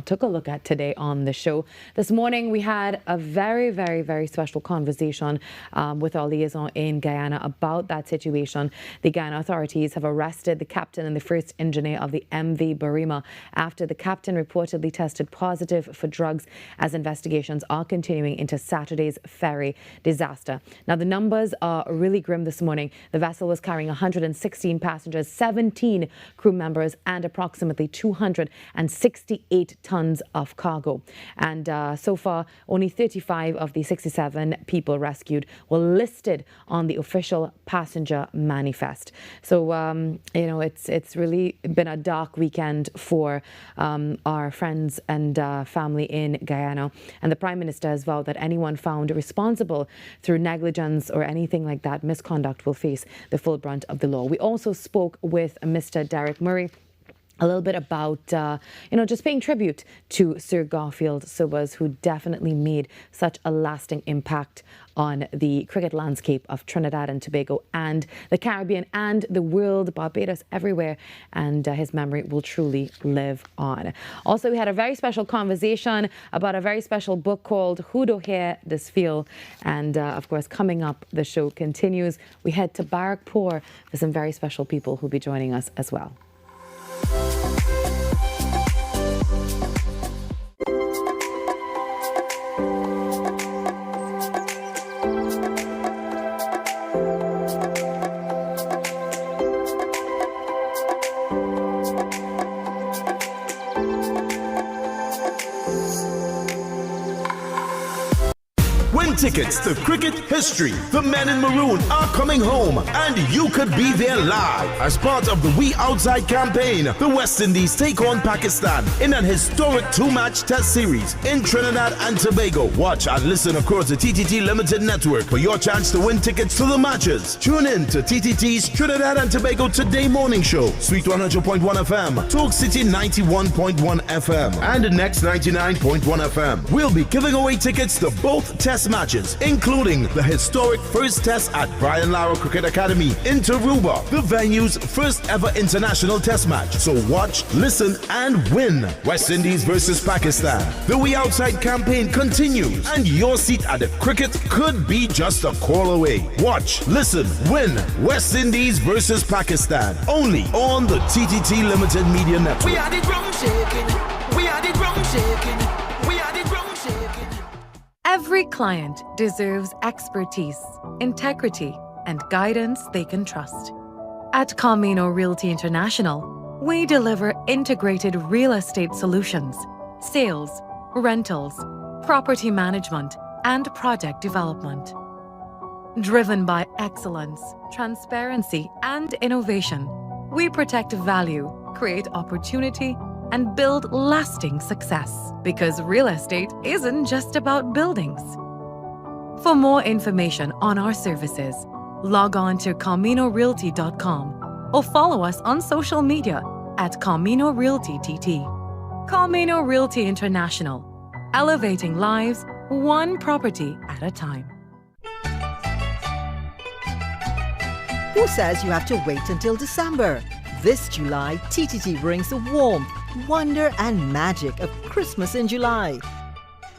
took a look at today on the show. This morning we had a very, very, very special conversation with our liaison in Guyana about that situation. The Guyana authorities have arrested the captain and the first engineer of the MV Virmala after the captain reportedly tested positive for drugs, as investigations are continuing into Saturday's ferry disaster. Now, the numbers are really grim this morning. The vessel was carrying 116 passengers, 17 crew members, and approximately 268 tons of cargo. And so far, only 35 of the 67 people rescued were listed on the official passenger manifest. So, it's really been a dark weekend for our friends and family in Guyana. And the Prime Minister has vowed that anyone found responsible through negligence or anything like that, misconduct, will face the full brunt of the law. We also spoke with Mr. Derek Murray a little bit about, just paying tribute to Sir Garfield Sobers, who definitely made such a lasting impact on the cricket landscape of Trinidad and Tobago and the Caribbean and the world, Barbados, everywhere. And his memory will truly live on. Also, we had a very special conversation about a very special book called Who Do Hear This Feel. And of course, coming up, the show continues. We head to Barrackpore for some very special people who'll be joining us as well. Tickets to cricket history. The men in maroon are coming home, and you could be there live. As part of the We Outside campaign, the West Indies take on Pakistan in an historic 2-match test series in Trinidad and Tobago. Watch and listen across the TTT Limited Network for your chance to win tickets to the matches. Tune in to TTT's Trinidad and Tobago Today morning show, Sweet 100.1 FM, Talk City 91.1 FM, and Next 99.1 FM. We'll be giving away tickets to both test matches, including the historic first test at Brian Lara Cricket Academy in Taruba, the venue's first ever international test match. So watch, listen, and win. West Indies versus Pakistan. The We Outside campaign continues, and your seat at the cricket could be just a call away. Watch, listen, win. West Indies versus Pakistan. Only on the TTT Limited Media Network. We are the ground shaking. We are the ground shaking. We are the ground shaking. Every client deserves expertise, integrity, and guidance they can trust. At Camino Realty International, we deliver integrated real estate solutions, sales, rentals, property management, and project development. Driven by excellence, transparency, and innovation, we protect value, create opportunity, and build lasting success. Because real estate isn't just about buildings. For more information on our services, log on to CaminoRealty.com or follow us on social media at Camino Realty TT. Camino Realty International, elevating lives one property at a time. Who says you have to wait until December? This July, TTT brings the warmth, wonder and magic of Christmas in July.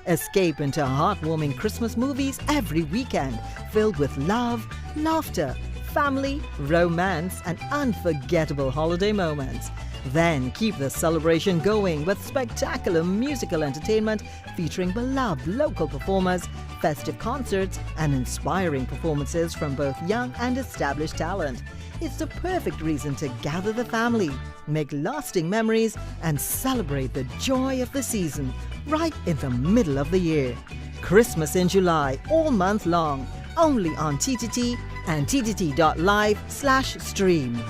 Escape into heartwarming Christmas movies every weekend, filled with love, laughter, family, romance and unforgettable holiday moments. Then keep the celebration going with spectacular musical entertainment featuring beloved local performers, festive concerts and inspiring performances from both young and established talent. It's the perfect reason to gather the family, make lasting memories and celebrate the joy of the season right in the middle of the year. Christmas in July, all month long, only on TTT and ttt.live/stream.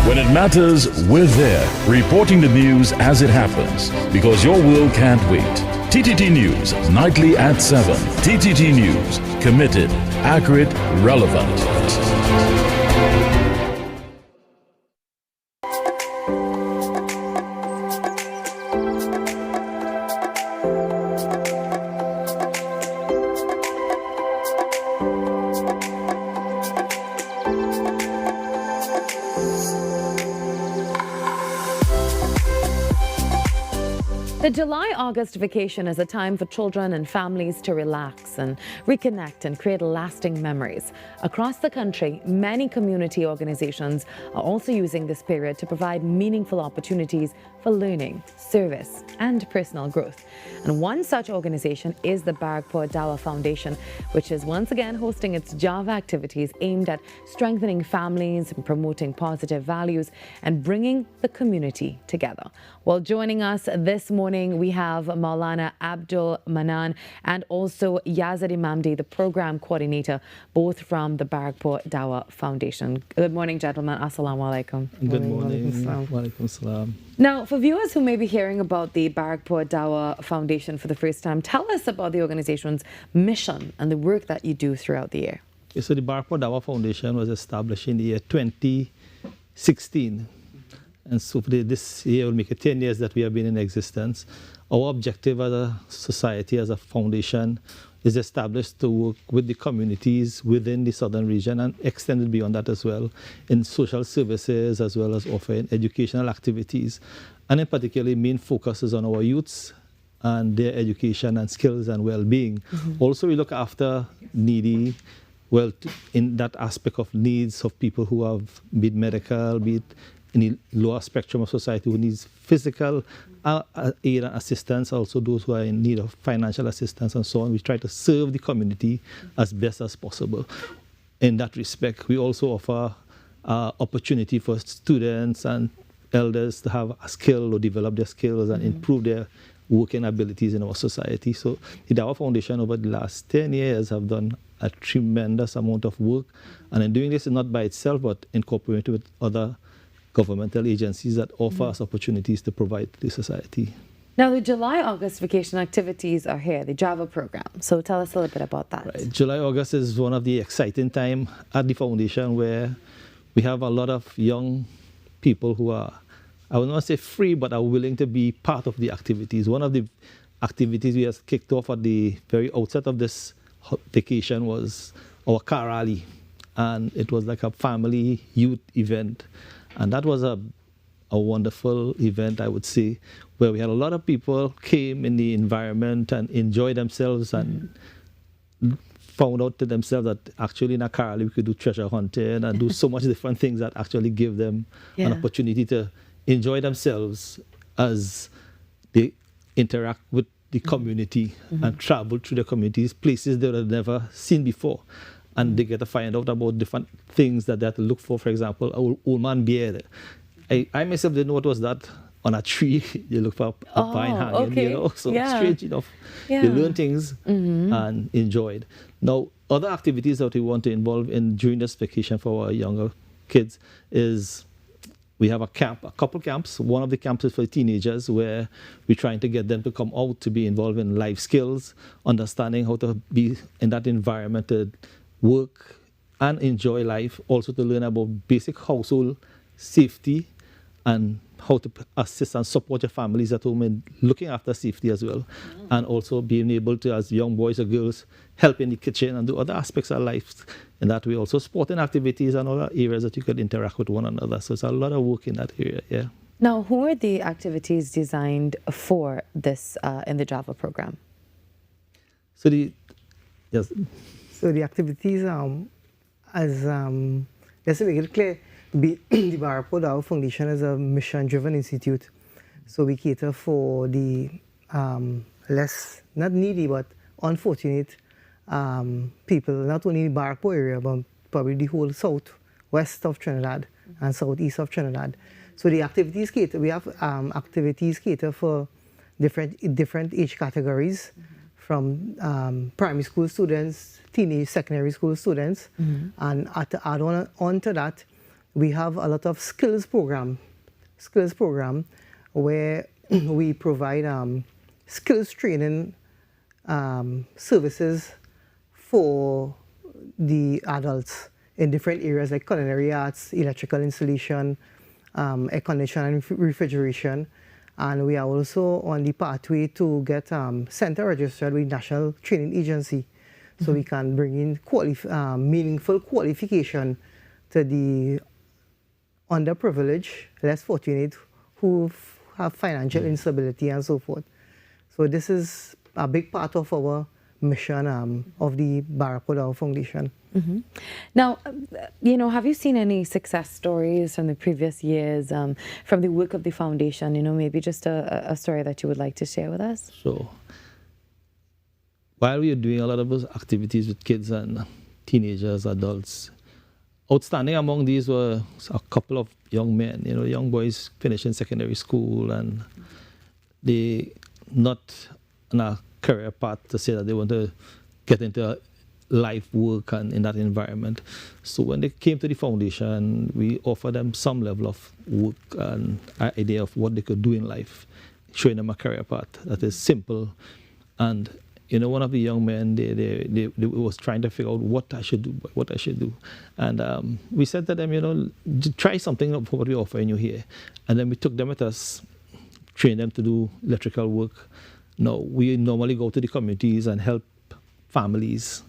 When it matters, we're there, reporting the news as it happens, because your world can't wait. TTT News, nightly at 7. TTT News, committed, accurate, relevant. The July-August vacation is a time for children and families to relax and reconnect and create lasting memories. Across the country, many community organizations are also using this period to provide meaningful opportunities for learning, service, and personal growth. And one such organization is the Baragpur Dawa Foundation, which is once again hosting its Java activities aimed at strengthening families and promoting positive values and bringing the community together. Well, joining us this morning, we have Maulana Abdul Manan and also Yazid Mamdi, the program coordinator, both from the Baragpur Dawa Foundation. Good morning, gentlemen. Assalamu alaikum. Good morning. Walaikum salam. Now, for viewers who may be hearing about the Baragpur Dawa Foundation for the first time, tell us about the organization's mission and the work that you do throughout the year. Okay, so the Baragpur Dawa Foundation was established in the year 2016. And so this year will make it 10 years that we have been in existence. Our objective as a society, as a foundation, is established to work with the communities within the southern region and extended beyond that as well in social services as well as offering educational activities. And in particular, main focus is on our youths and their education and skills and well-being. Also, we look after needy, well, in that aspect of needs of people who have, be it medical, be it in the lower spectrum of society who needs physical aid and assistance, also those who are in need of financial assistance and so on. We try to serve the community as best as possible. In that respect, we also offer opportunity for students and elders to have a skill or develop their skills and improve their working abilities in our society. So the Dawa Foundation over the last 10 years have done a tremendous amount of work. And in doing this, not by itself, but in cooperation with other governmental agencies that offer us opportunities to provide to the society. Now, the July-August vacation activities are here, the Java program. So tell us a little bit about that. Right. July-August is one of the exciting time at the foundation where we have a lot of young people who are, I would not say free, but are willing to be part of the activities. One of the activities we have kicked off at the very outset of this vacation was our car rally. And it was like a family youth event. And that was a wonderful event, I would say, where we had a lot of people came in the environment and enjoyed themselves and found out to themselves that actually in a car rally we could do treasure hunting and do so much different things that actually give them an opportunity to enjoy themselves as they interact with the community and travel through the communities, places they had never seen before. And they get to find out about different things that they have to look for example, old man beard. I myself didn't know what was that on a tree. You look for a pine hanging, you know. So strange enough, they learn things and enjoy it. Now, other activities that we want to involve in during this vacation for our younger kids is we have a couple camps. One of the camps is for teenagers where we're trying to get them to come out to be involved in life skills, understanding how to be in that environment, to work and enjoy life, also to learn about basic household safety and how to assist and support your families at home in looking after safety as well. And also being able to, as young boys or girls, help in the kitchen and do other aspects of life. In that way, also sporting activities and other areas that you could interact with one another. So it's a lot of work in that area, Now, who are the activities designed for this in the Java program? So the activities, just to make it clear, the Baragpur Dawa Foundation is a mission-driven institute. So we cater for the less, not needy, but unfortunate people, not only in the Baragpur area, but probably the whole southwest of Trinidad and southeast of Trinidad. So the activities cater, we have activities cater for different age categories, from primary school students, teenage secondary school students, and to add on to that, we have a lot of skills program where we provide skills training services for the adults in different areas like culinary arts, electrical installation, air conditioning and refrigeration. And we are also on the pathway to get center registered with National Training Agency, so we can bring in meaningful qualification to the underprivileged, less fortunate, who have financial instability and so forth. So this is a big part of our mission of the Barapoda Foundation. Mm-hmm. Now, have you seen any success stories from the previous years, from the work of the foundation? Maybe just a story that you would like to share with us? So, while we were doing a lot of those activities with kids and teenagers, adults, outstanding among these were a couple of young men, young boys finishing secondary school, and they not on a career path to say that they want to get into life work and in that environment. So when they came to the foundation, we offered them some level of work and idea of what they could do in life, showing them a career path that is simple. And one of the young men, they was trying to figure out what I should do. And we said to them, try something of what we're offering you here. And then we took them with us, trained them to do electrical work. Now, we normally go to the communities and help families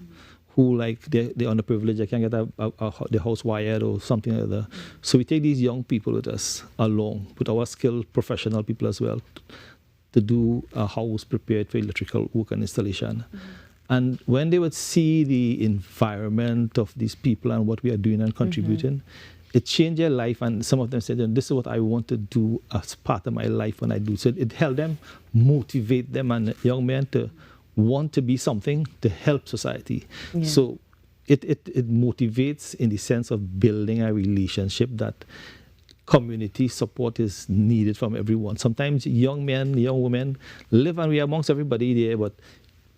who, like, they're underprivileged, they can't get the house wired or something like that. So we take these young people with us along, with our skilled professional people as well, to do a house prepared for electrical work and installation. And when they would see the environment of these people and what we are doing and contributing, it changed their life. And some of them said, this is what I want to do as part of my life when I do. So it helped them, motivate them, and young men to want to be something to help society. Yeah. So it motivates in the sense of building a relationship that community support is needed from everyone. Sometimes young men, young women live and we are amongst everybody there, but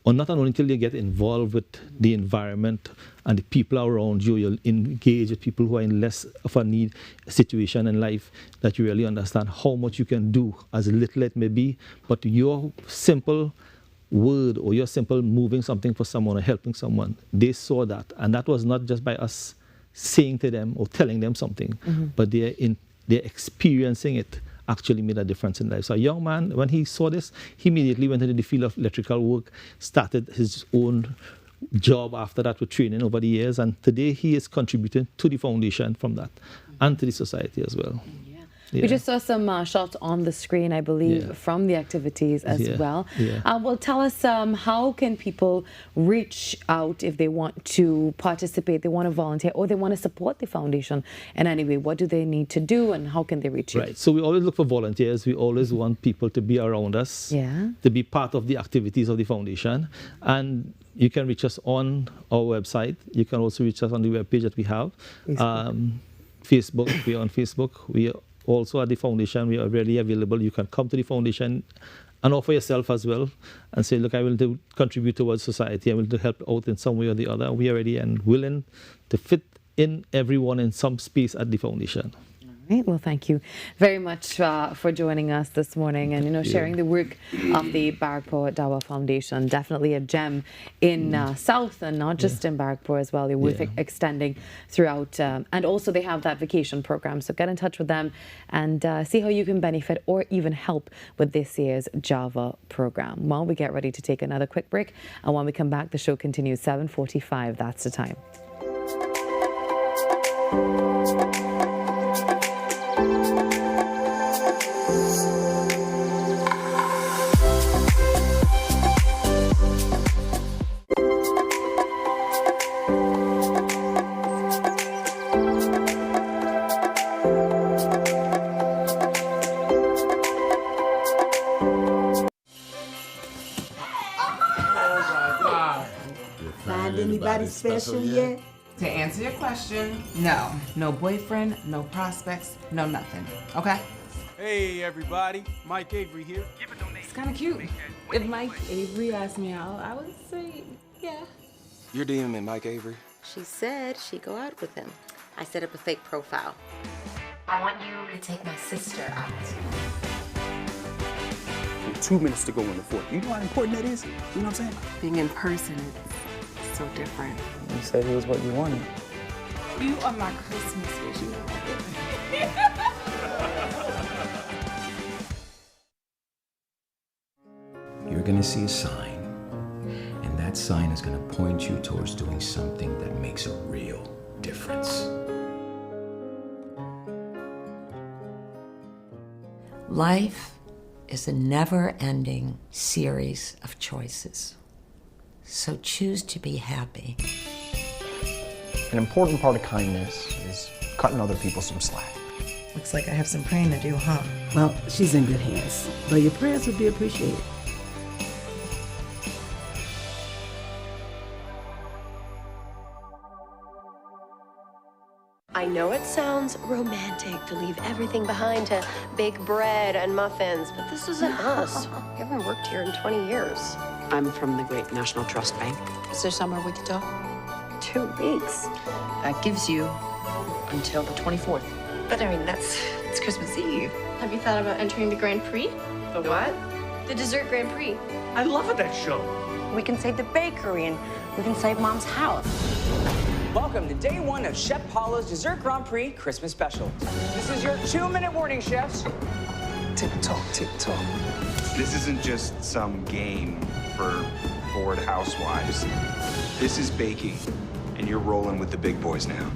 not only until you get involved with the environment and the people around you, you'll engage with people who are in less of a need situation in life, that you really understand how much you can do, as little it may be, but your simple word or your simple moving something for someone or helping someone, they saw that. And that was not just by us saying to them or telling them something, but they're experiencing it actually made a difference in life. So a young man, when he saw this, he immediately went into the field of electrical work, started his own job after that with training over the years, and today he is contributing to the foundation from that and to the society as well. Yeah. We just saw some shots on the screen, I believe, from the activities as well. Yeah. Well, tell us, how can people reach out if they want to participate, they want to volunteer, or they want to support the foundation in any way? What do they need to do, and how can they reach you? Right. So we always look for volunteers. We always want people to be around us, to be part of the activities of the foundation. And you can reach us on our website. You can also reach us on the webpage that we have. Facebook, we are on Facebook. We also at the foundation, we are really available. You can come to the foundation and offer yourself as well and say, look, I will to contribute towards society. I will to help out in some way or the other. We are ready and willing to fit in everyone in some space at the foundation. All right. Well, thank you very much for joining us this morning and, sharing the work of the Barrackpore Dawa Foundation. Definitely a gem in South and not just in Barrackpore as well. They're worth extending throughout. And also they have that vacation program. So get in touch with them and see how you can benefit or even help with this year's Java program. While we get ready to take another quick break, and when we come back, the show continues 7:45. That's the time. Anybody special yet? To answer your question, no. No boyfriend, no prospects, no nothing. Okay? Hey everybody, Mike Avery here. It's kind of cute. If Mike Avery asked me out, I would say, yeah. You're DMing Mike Avery? She said she'd go out with him. I set up a fake profile. I want you to take my sister out. With 2 minutes to go in the fort. You know how important that is? You know what I'm saying? Being in person, it's so different. You said it was what you wanted. You are my Christmas wish. You're gonna see a sign, and that sign is gonna point you towards doing something that makes a real difference. Life is a never-ending series of choices. So choose to be happy. An important part of kindness is cutting other people some slack. Looks like I have some praying to do, huh? Well, she's in good hands, but your prayers would be appreciated. I know it sounds romantic to leave everything behind to bake bread and muffins, but this isn't us. We haven't worked here in 20 years. I'm from the Great National Trust Bank. Is there somewhere we could talk? 2 weeks. That gives you until the 24th. But I mean, it's Christmas Eve. Have you thought about entering the Grand Prix? The what? The dessert Grand Prix. I love that show. We can save the bakery and we can save Mom's house. Welcome to day 1 of Chef Paula's Dessert Grand Prix Christmas Special. This is your 2-minute warning, chefs. Tick-tock, tick-tock. This isn't just some game for bored housewives. This is baking, and you're rolling with the big boys now.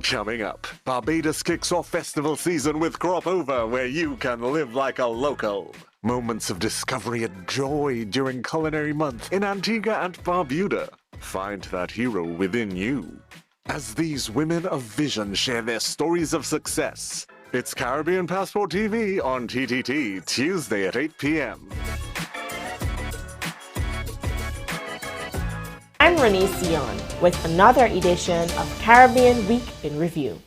Coming up, Barbados kicks off festival season with Crop Over, where you can live like a local. Moments of discovery and joy during Culinary Month in Antigua and Barbuda. Find that hero within you. As these women of vision share their stories of success. It's Caribbean Passport TV on TTT, Tuesday at 8 p.m. I'm Renee Sion with another edition of Caribbean Week in Review.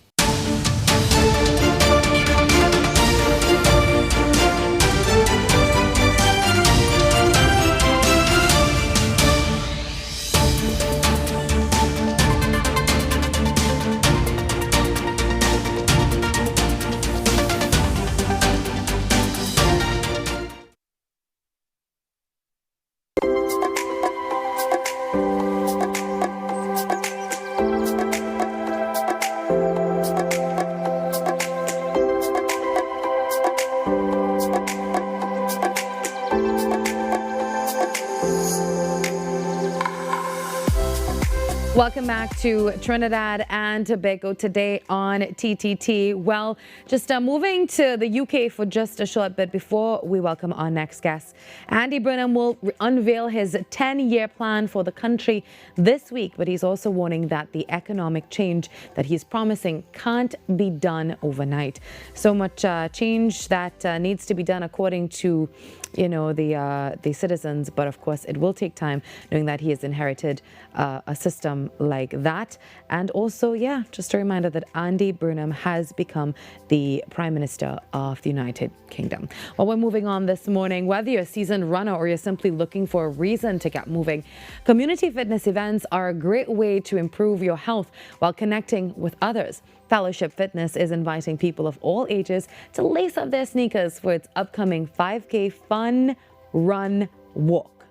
Welcome back to Trinidad and Tobago today on TTT. Well, just moving to the UK for just a short bit before we welcome our next guest. Andy Burnham will unveil his 10-year plan for the country this week, but he's also warning that the economic change that he's promising can't be done overnight. So much change that needs to be done according to the citizens, but of course it will take time, knowing that he has inherited a system like that. And also, just a reminder that Andy Burnham has become the Prime Minister of the United Kingdom. Well, we're moving on this morning. Whether you're a seasoned runner or you're simply looking for a reason to get moving, community fitness events are a great way to improve your health while connecting with others. Fellowship Fitness is inviting people of all ages to lace up their sneakers for its upcoming 5K Fun Run Walk.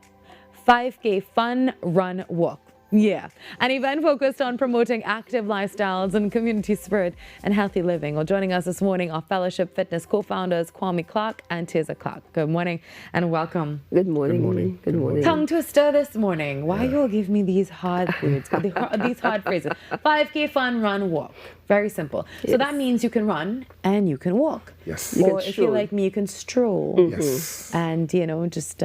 5K Fun Run Walk. Yeah, an event focused on promoting active lifestyles and community spirit and healthy living. Well, joining us this morning are Fellowship Fitness co-founders Kwame Clark and Teza Clark. Good morning and welcome. Good morning. Good morning. Good morning. Tongue twister this morning. Why you all give me these hard words, these hard phrases? 5K Fun Run Walk. Very simple. Yes. So that means you can run and you can walk. Yes. Or if you're like me, you can stroll. Yes. And, just,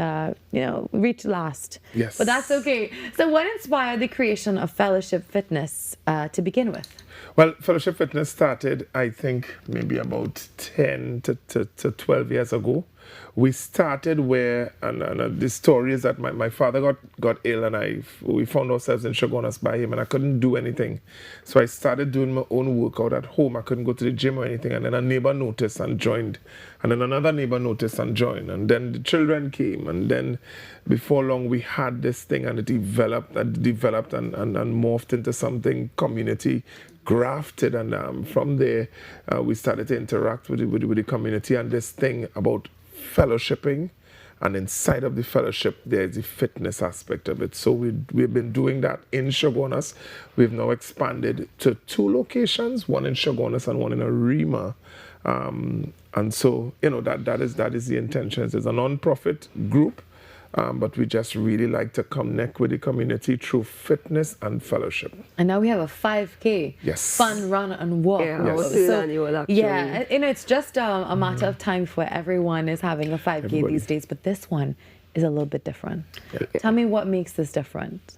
reach last. Yes. But that's okay. So what inspired the creation of Fellowship Fitness to begin with? Well, Fellowship Fitness started, I think, maybe about 10 to 12 years ago. We started where, and the story is that my father got ill and we found ourselves in Shogunas by him and I couldn't do anything. So I started doing my own workout at home. I couldn't go to the gym or anything. And then a neighbor noticed and joined. And then another neighbor noticed and joined. And then the children came. And then before long, we had this thing and it developed and morphed into something community grafted. And from there, we started to interact with the community and this thing about fellowshipping, and inside of the fellowship there's the fitness aspect of it. So we've been doing that in Shogunas. We've now expanded to 2 locations, one in Shogunas and one in Arima. And so that is the intention. It's a non-profit group but we just really like to connect with the community through fitness and fellowship. And now we have a 5K fun run and walk. Yeah, Yes. what's the annual actually? Yeah, it's just a matter of time for everyone is having a 5K these days, but this one is a little bit different. Tell me what makes this different.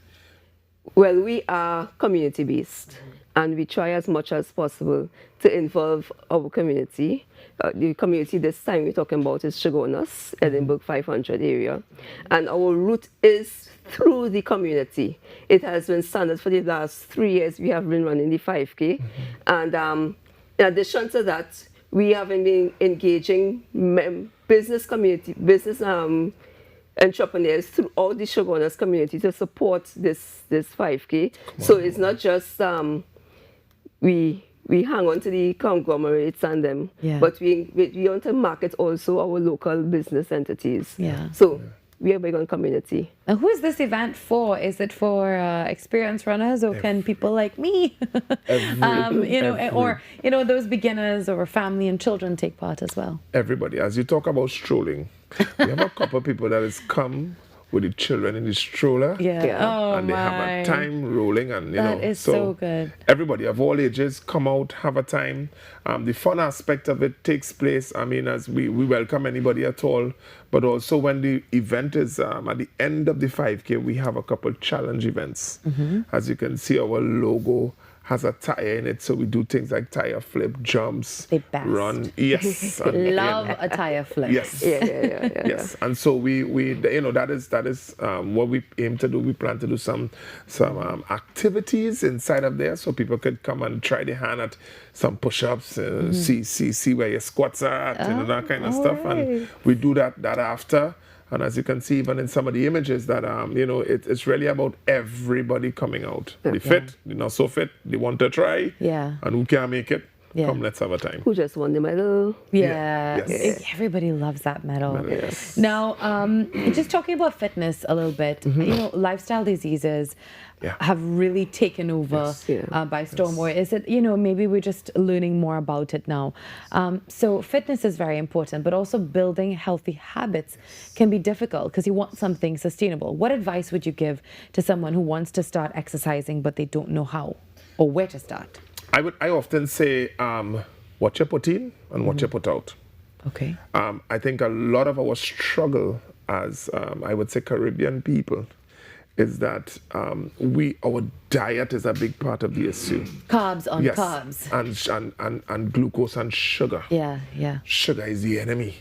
Well, we are community-based, and we try as much as possible to involve our community. The community this time we're talking about is Chagonas, Edinburgh 500 area. And our route is through the community. It has been standard for the last 3 years. We have been running the 5K. And in addition to that, we have been engaging business entrepreneurs throughout the Chagonas community to support this 5K. So it's not just we hang on to the conglomerates and them, but we want to market also our local business entities. Yeah. So we are big on community. Now, who is this event for? Is it for experienced runners, or can people like me, or those beginners or family and children take part as well? Everybody. As you talk about strolling, we have a couple of people that has come with the children in the stroller. Oh, and they have a time rolling, and that is so good. Everybody of all ages come out, have a time. The fun aspect of it takes place, as we welcome anybody at all, but also when the event is at the end of the 5K, we have a couple challenge events. As you can see, our logo has a tire in it, so we do things like tire flip, jumps, run. Yes, and, love a tire flip. Yes, yes, and so we that is what we aim to do. We plan to do some activities inside of there, so people could come and try their hand at some push-ups, see where your squats are at, that kind of stuff, and we do that after. And as you can see, even in some of the images, that it's really about everybody coming out. The fit, the not so fit, they want to try, and who can't make it, come, let's have a time. Who just won the medal? Everybody loves that medal. Now, just talking about fitness a little bit, lifestyle diseases have really taken over by storm. Or is it, maybe we're just learning more about it now. So fitness is very important, but also building healthy habits can be difficult because you want something sustainable. What advice would you give to someone who wants to start exercising, but they don't know how or where to start? I often say, what you put in and what you put out. Okay. I think a lot of our struggle as, I would say, Caribbean people is that our diet is a big part of the issue. Carbs on carbs. And glucose and sugar. Yeah. Sugar is the enemy.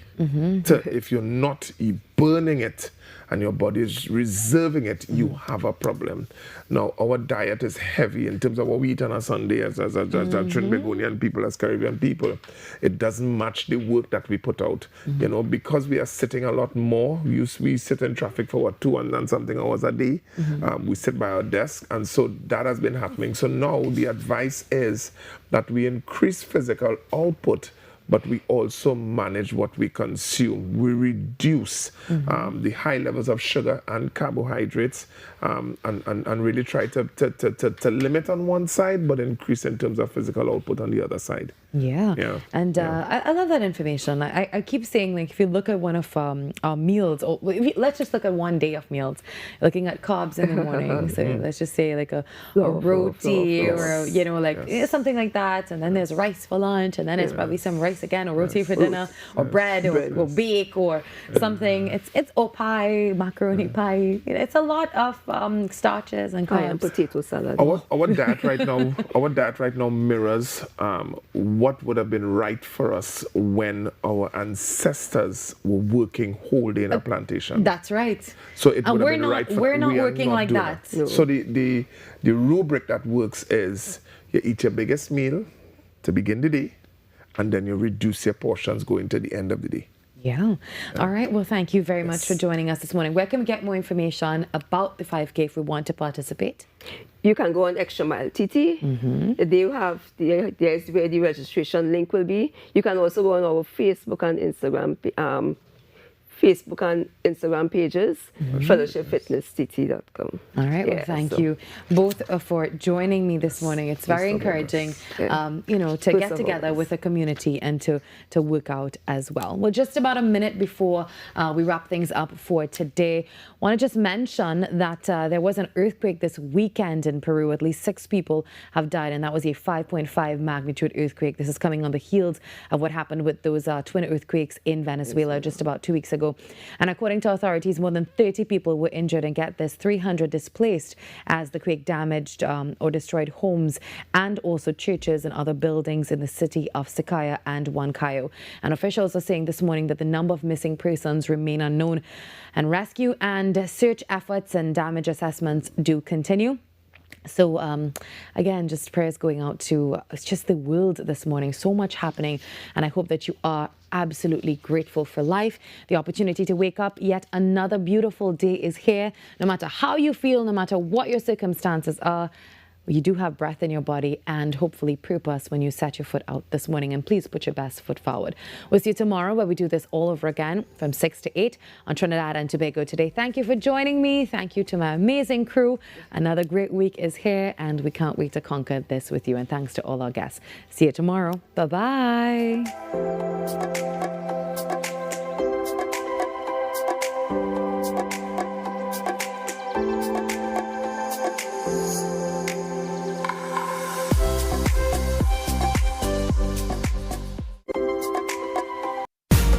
So if you're not burning it and your body is reserving it, you have a problem. Now, our diet is heavy in terms of what we eat on a Sunday as Trinbagonian people, as Caribbean people. It doesn't match the work that we put out. Because we are sitting a lot more. We sit in traffic for 2 and something hours a day. We sit by our desk, and so that has been happening. So now the advice is that we increase physical output, but we also manage what we consume. We reduce the high levels of sugar and carbohydrates, and really try to limit on one side, but increase in terms of physical output on the other side. And I love that information. I keep saying, like, if you look at one of our meals, or let's just look at one day of meals, looking at carbs in the morning. So let's just say like a roti or something like that, and then there's rice for lunch, and then there's probably some rice again, or roti for dinner, or bread, or bake, or something. It's pie, macaroni pie. It's a lot of starches and carbs. And potato salad. Our diet right now mirrors what would have been right for us when our ancestors were working whole day in a plantation. That's right. So it would have been right for us. We're not working like that. No. So the rubric that works is you eat your biggest meal to begin the day, and then you reduce your portions going to the end of the day. All right. Well, thank you very much for joining us this morning. Where can we get more information about the 5K if we want to participate? You can go on Extra Mile TT. They have there's where the registration link will be. You can also go on our Facebook and Instagram Facebook and Instagram pages, fellowshipfitnesstt.com. All right, well, thank you both for joining me this morning. It's very encouraging, you know, to get together with a community and to work out as well. Well, just about a minute before we wrap things up for today, I want to just mention that there was an earthquake this weekend in Peru. At least 6 people have died, and that was a 5.5 magnitude earthquake. This is coming on the heels of what happened with those twin earthquakes in Venezuela just about 2 weeks ago. And according to authorities, more than 30 people were injured, and get this, 300 displaced as the quake damaged or destroyed homes and also churches and other buildings in the city of Sicaya and Huancayo. And officials are saying this morning that the number of missing persons remain unknown, and rescue and search efforts and damage assessments do continue. So again, just prayers going out to just the world this morning. So much happening, and I hope that you are absolutely grateful for life, the opportunity to wake up. Yet another beautiful day is here. No matter how you feel, no matter what your circumstances are, you do have breath in your body and hopefully purpose when you set your foot out this morning. And please put your best foot forward. We'll see you tomorrow where we do this all over again from 6 to 8 on Trinidad and Tobago Today. Thank you for joining me. Thank you to my amazing crew. Another great week is here, and we can't wait to conquer this with you. And thanks to all our guests. See you tomorrow. Bye-bye.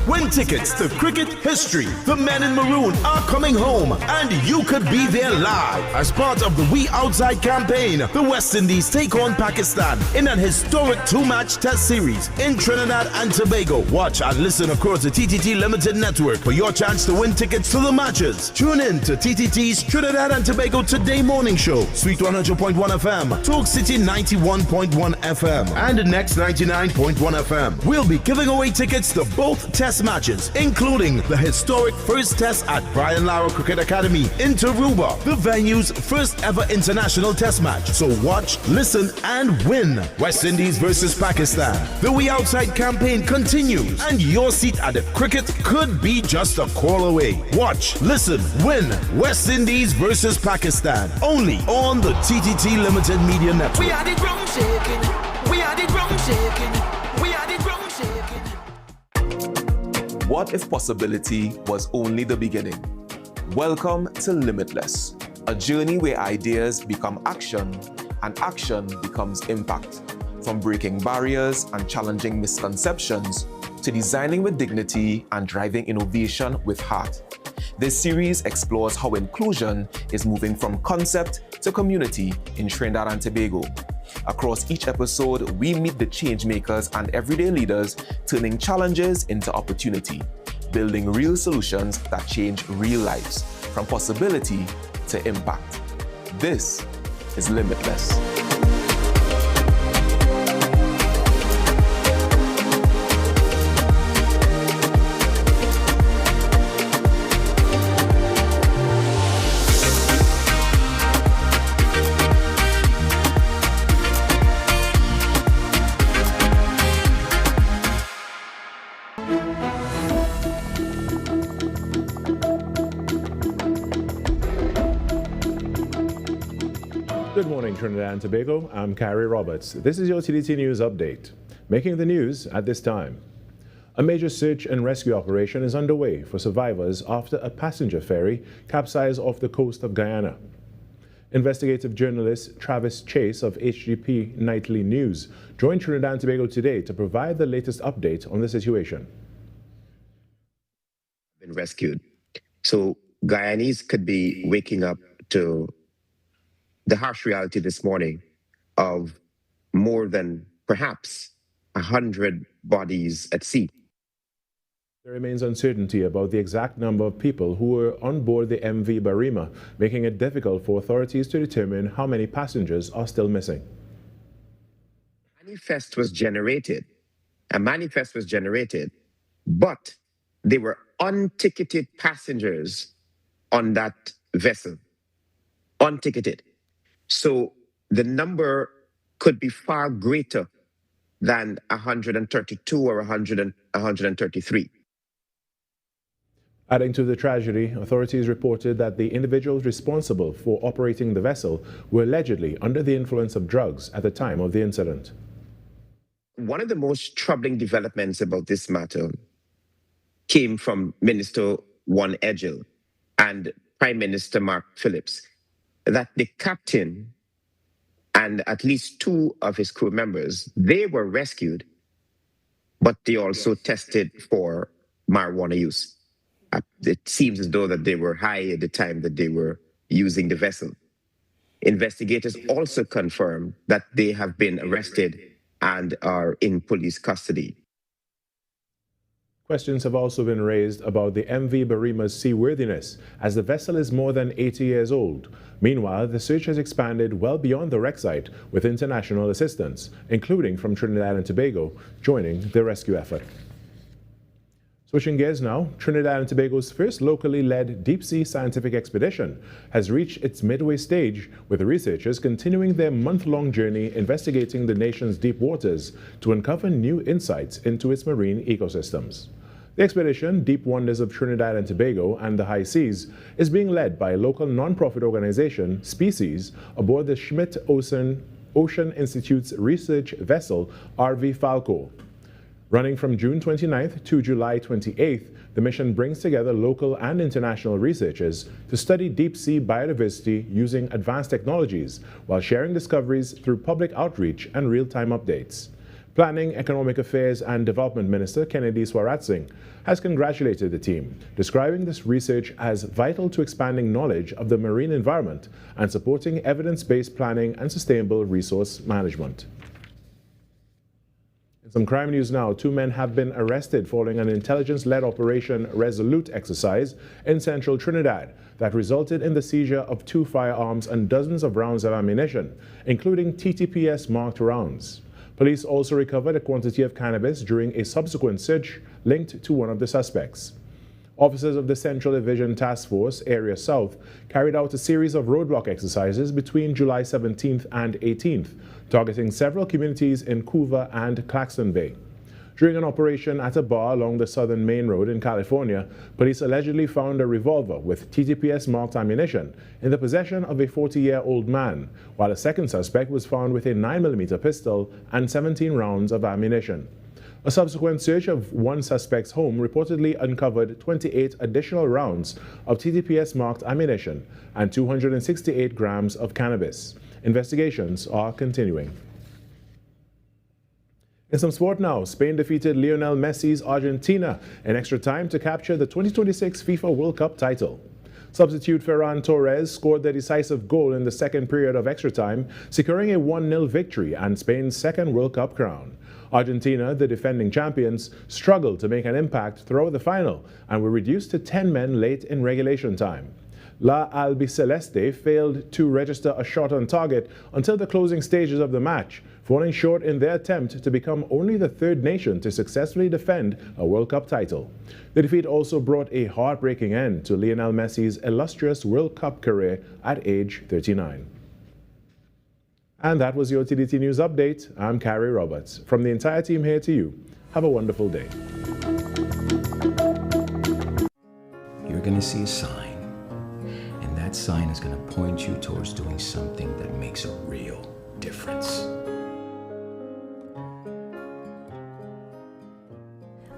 Win tickets to cricket history. The men in maroon are coming home, and you could be there live. As part of the We Outside campaign, the West Indies take on Pakistan in an historic 2-match test series in Trinidad and Tobago. Watch and listen across the TTT Limited Network for your chance to win tickets to the matches. Tune in to TTT's Trinidad and Tobago Today morning show, Sweet 100.1 FM, Talk City 91.1 FM, and Next 99.1 FM. We'll be giving away tickets to both test matches, including the historic first test at Brian Lara Cricket Academy in Taruba, the venue's first ever international test match. So watch, listen, and win. West Indies versus Pakistan. The We Outside campaign continues, and your seat at the cricket could be just a call away. Watch, listen, win. West Indies versus Pakistan. Only on the TTT Limited Media Network. We are the ground shaking. We are the ground shaking. We are the ground shaking. What if possibility was only the beginning? Welcome to Limitless, a journey where ideas become action and action becomes impact. From breaking barriers and challenging misconceptions to designing with dignity and driving innovation with heart. This series explores how inclusion is moving from concept to community in Trinidad and Tobago. Across each episode, we meet the change makers and everyday leaders, turning challenges into opportunity, building real solutions that change real lives, from possibility to impact. This is Limitless. Good morning, Trinidad and Tobago. I'm Carrie Roberts. This is your TDT News Update. Making the news at this time. A major search and rescue operation is underway for survivors after a passenger ferry capsized off the coast of Guyana. Investigative journalist Travis Chase of HGP Nightly News joined Trinidad and Tobago today to provide the latest update on the situation. Been rescued. So Guyanese could be waking up to the harsh reality this morning of more than perhaps 100 bodies at sea. There remains uncertainty about the exact number of people who were on board the MV Barima, making it difficult for authorities to determine how many passengers are still missing. A manifest was generated, but they were unticketed passengers on that vessel, unticketed. So the number could be far greater than 132 or 133. Adding to the tragedy, authorities reported that the individuals responsible for operating the vessel were allegedly under the influence of drugs at the time of the incident. One of the most troubling developments about this matter came from Minister Juan Edgell and Prime Minister Mark Phillips, that the captain and at least 2 of his crew members, they were rescued, but they also tested for marijuana use. It seems as though that they were high at the time that they were using the vessel. Investigators also confirmed that they have been arrested and are in police custody. Questions have also been raised about the MV Barima's seaworthiness, as the vessel is more than 80 years old. Meanwhile, the search has expanded well beyond the wreck site with international assistance, including from Trinidad and Tobago, joining the rescue effort. Switching gears now, Trinidad and Tobago's first locally led deep-sea scientific expedition has reached its midway stage, with the researchers continuing their month-long journey investigating the nation's deep waters to uncover new insights into its marine ecosystems. The expedition, Deep Wonders of Trinidad and Tobago and the High Seas, is being led by a local non-profit organization, Species, aboard the Schmidt Ocean Institute's research vessel, RV Falco. Running from June 29th to July 28th, the mission brings together local and international researchers to study deep-sea biodiversity using advanced technologies while sharing discoveries through public outreach and real-time updates. Planning, Economic Affairs and Development Minister Kennedy Swaratsing has congratulated the team, describing this research as vital to expanding knowledge of the marine environment and supporting evidence-based planning and sustainable resource management. In some crime news now, 2 men have been arrested following an intelligence-led Operation Resolute exercise in central Trinidad that resulted in the seizure of 2 firearms and dozens of rounds of ammunition, including TTPS-marked rounds. Police also recovered a quantity of cannabis during a subsequent search linked to one of the suspects. Officers of the Central Division Task Force, Area South, carried out a series of roadblock exercises between July 17th and 18th, targeting several communities in Couva and Claxton Bay. During an operation at a bar along the Southern Main Road in California, police allegedly found a revolver with TTPS-marked ammunition in the possession of a 40-year-old man, while a second suspect was found with a 9mm pistol and 17 rounds of ammunition. A subsequent search of one suspect's home reportedly uncovered 28 additional rounds of TTPS-marked ammunition and 268 grams of cannabis. Investigations are continuing. In some sport now, Spain defeated Lionel Messi's Argentina in extra time to capture the 2026 FIFA World Cup title. Substitute Ferran Torres scored the decisive goal in the second period of extra time, securing a 1-0 victory and Spain's second World Cup crown. Argentina, the defending champions, struggled to make an impact throughout the final and were reduced to 10 men late in regulation time. La Albiceleste failed to register a shot on target until the closing stages of the match, falling short in their attempt to become only the 3rd nation to successfully defend a World Cup title. The defeat also brought a heartbreaking end to Lionel Messi's illustrious World Cup career at age 39. And that was your TDT News Update. I'm Carrie Roberts. From the entire team here to you, have a wonderful day. You're going to see a sign. That sign is going to point you towards doing something that makes a real difference.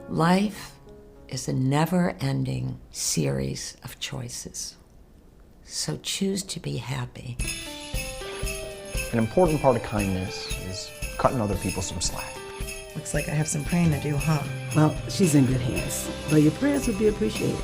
Life is a never-ending series of choices. So choose to be happy. An important part of kindness is cutting other people some slack. Looks like I have some praying to do, huh? Well, she's in good hands, but your prayers would be appreciated.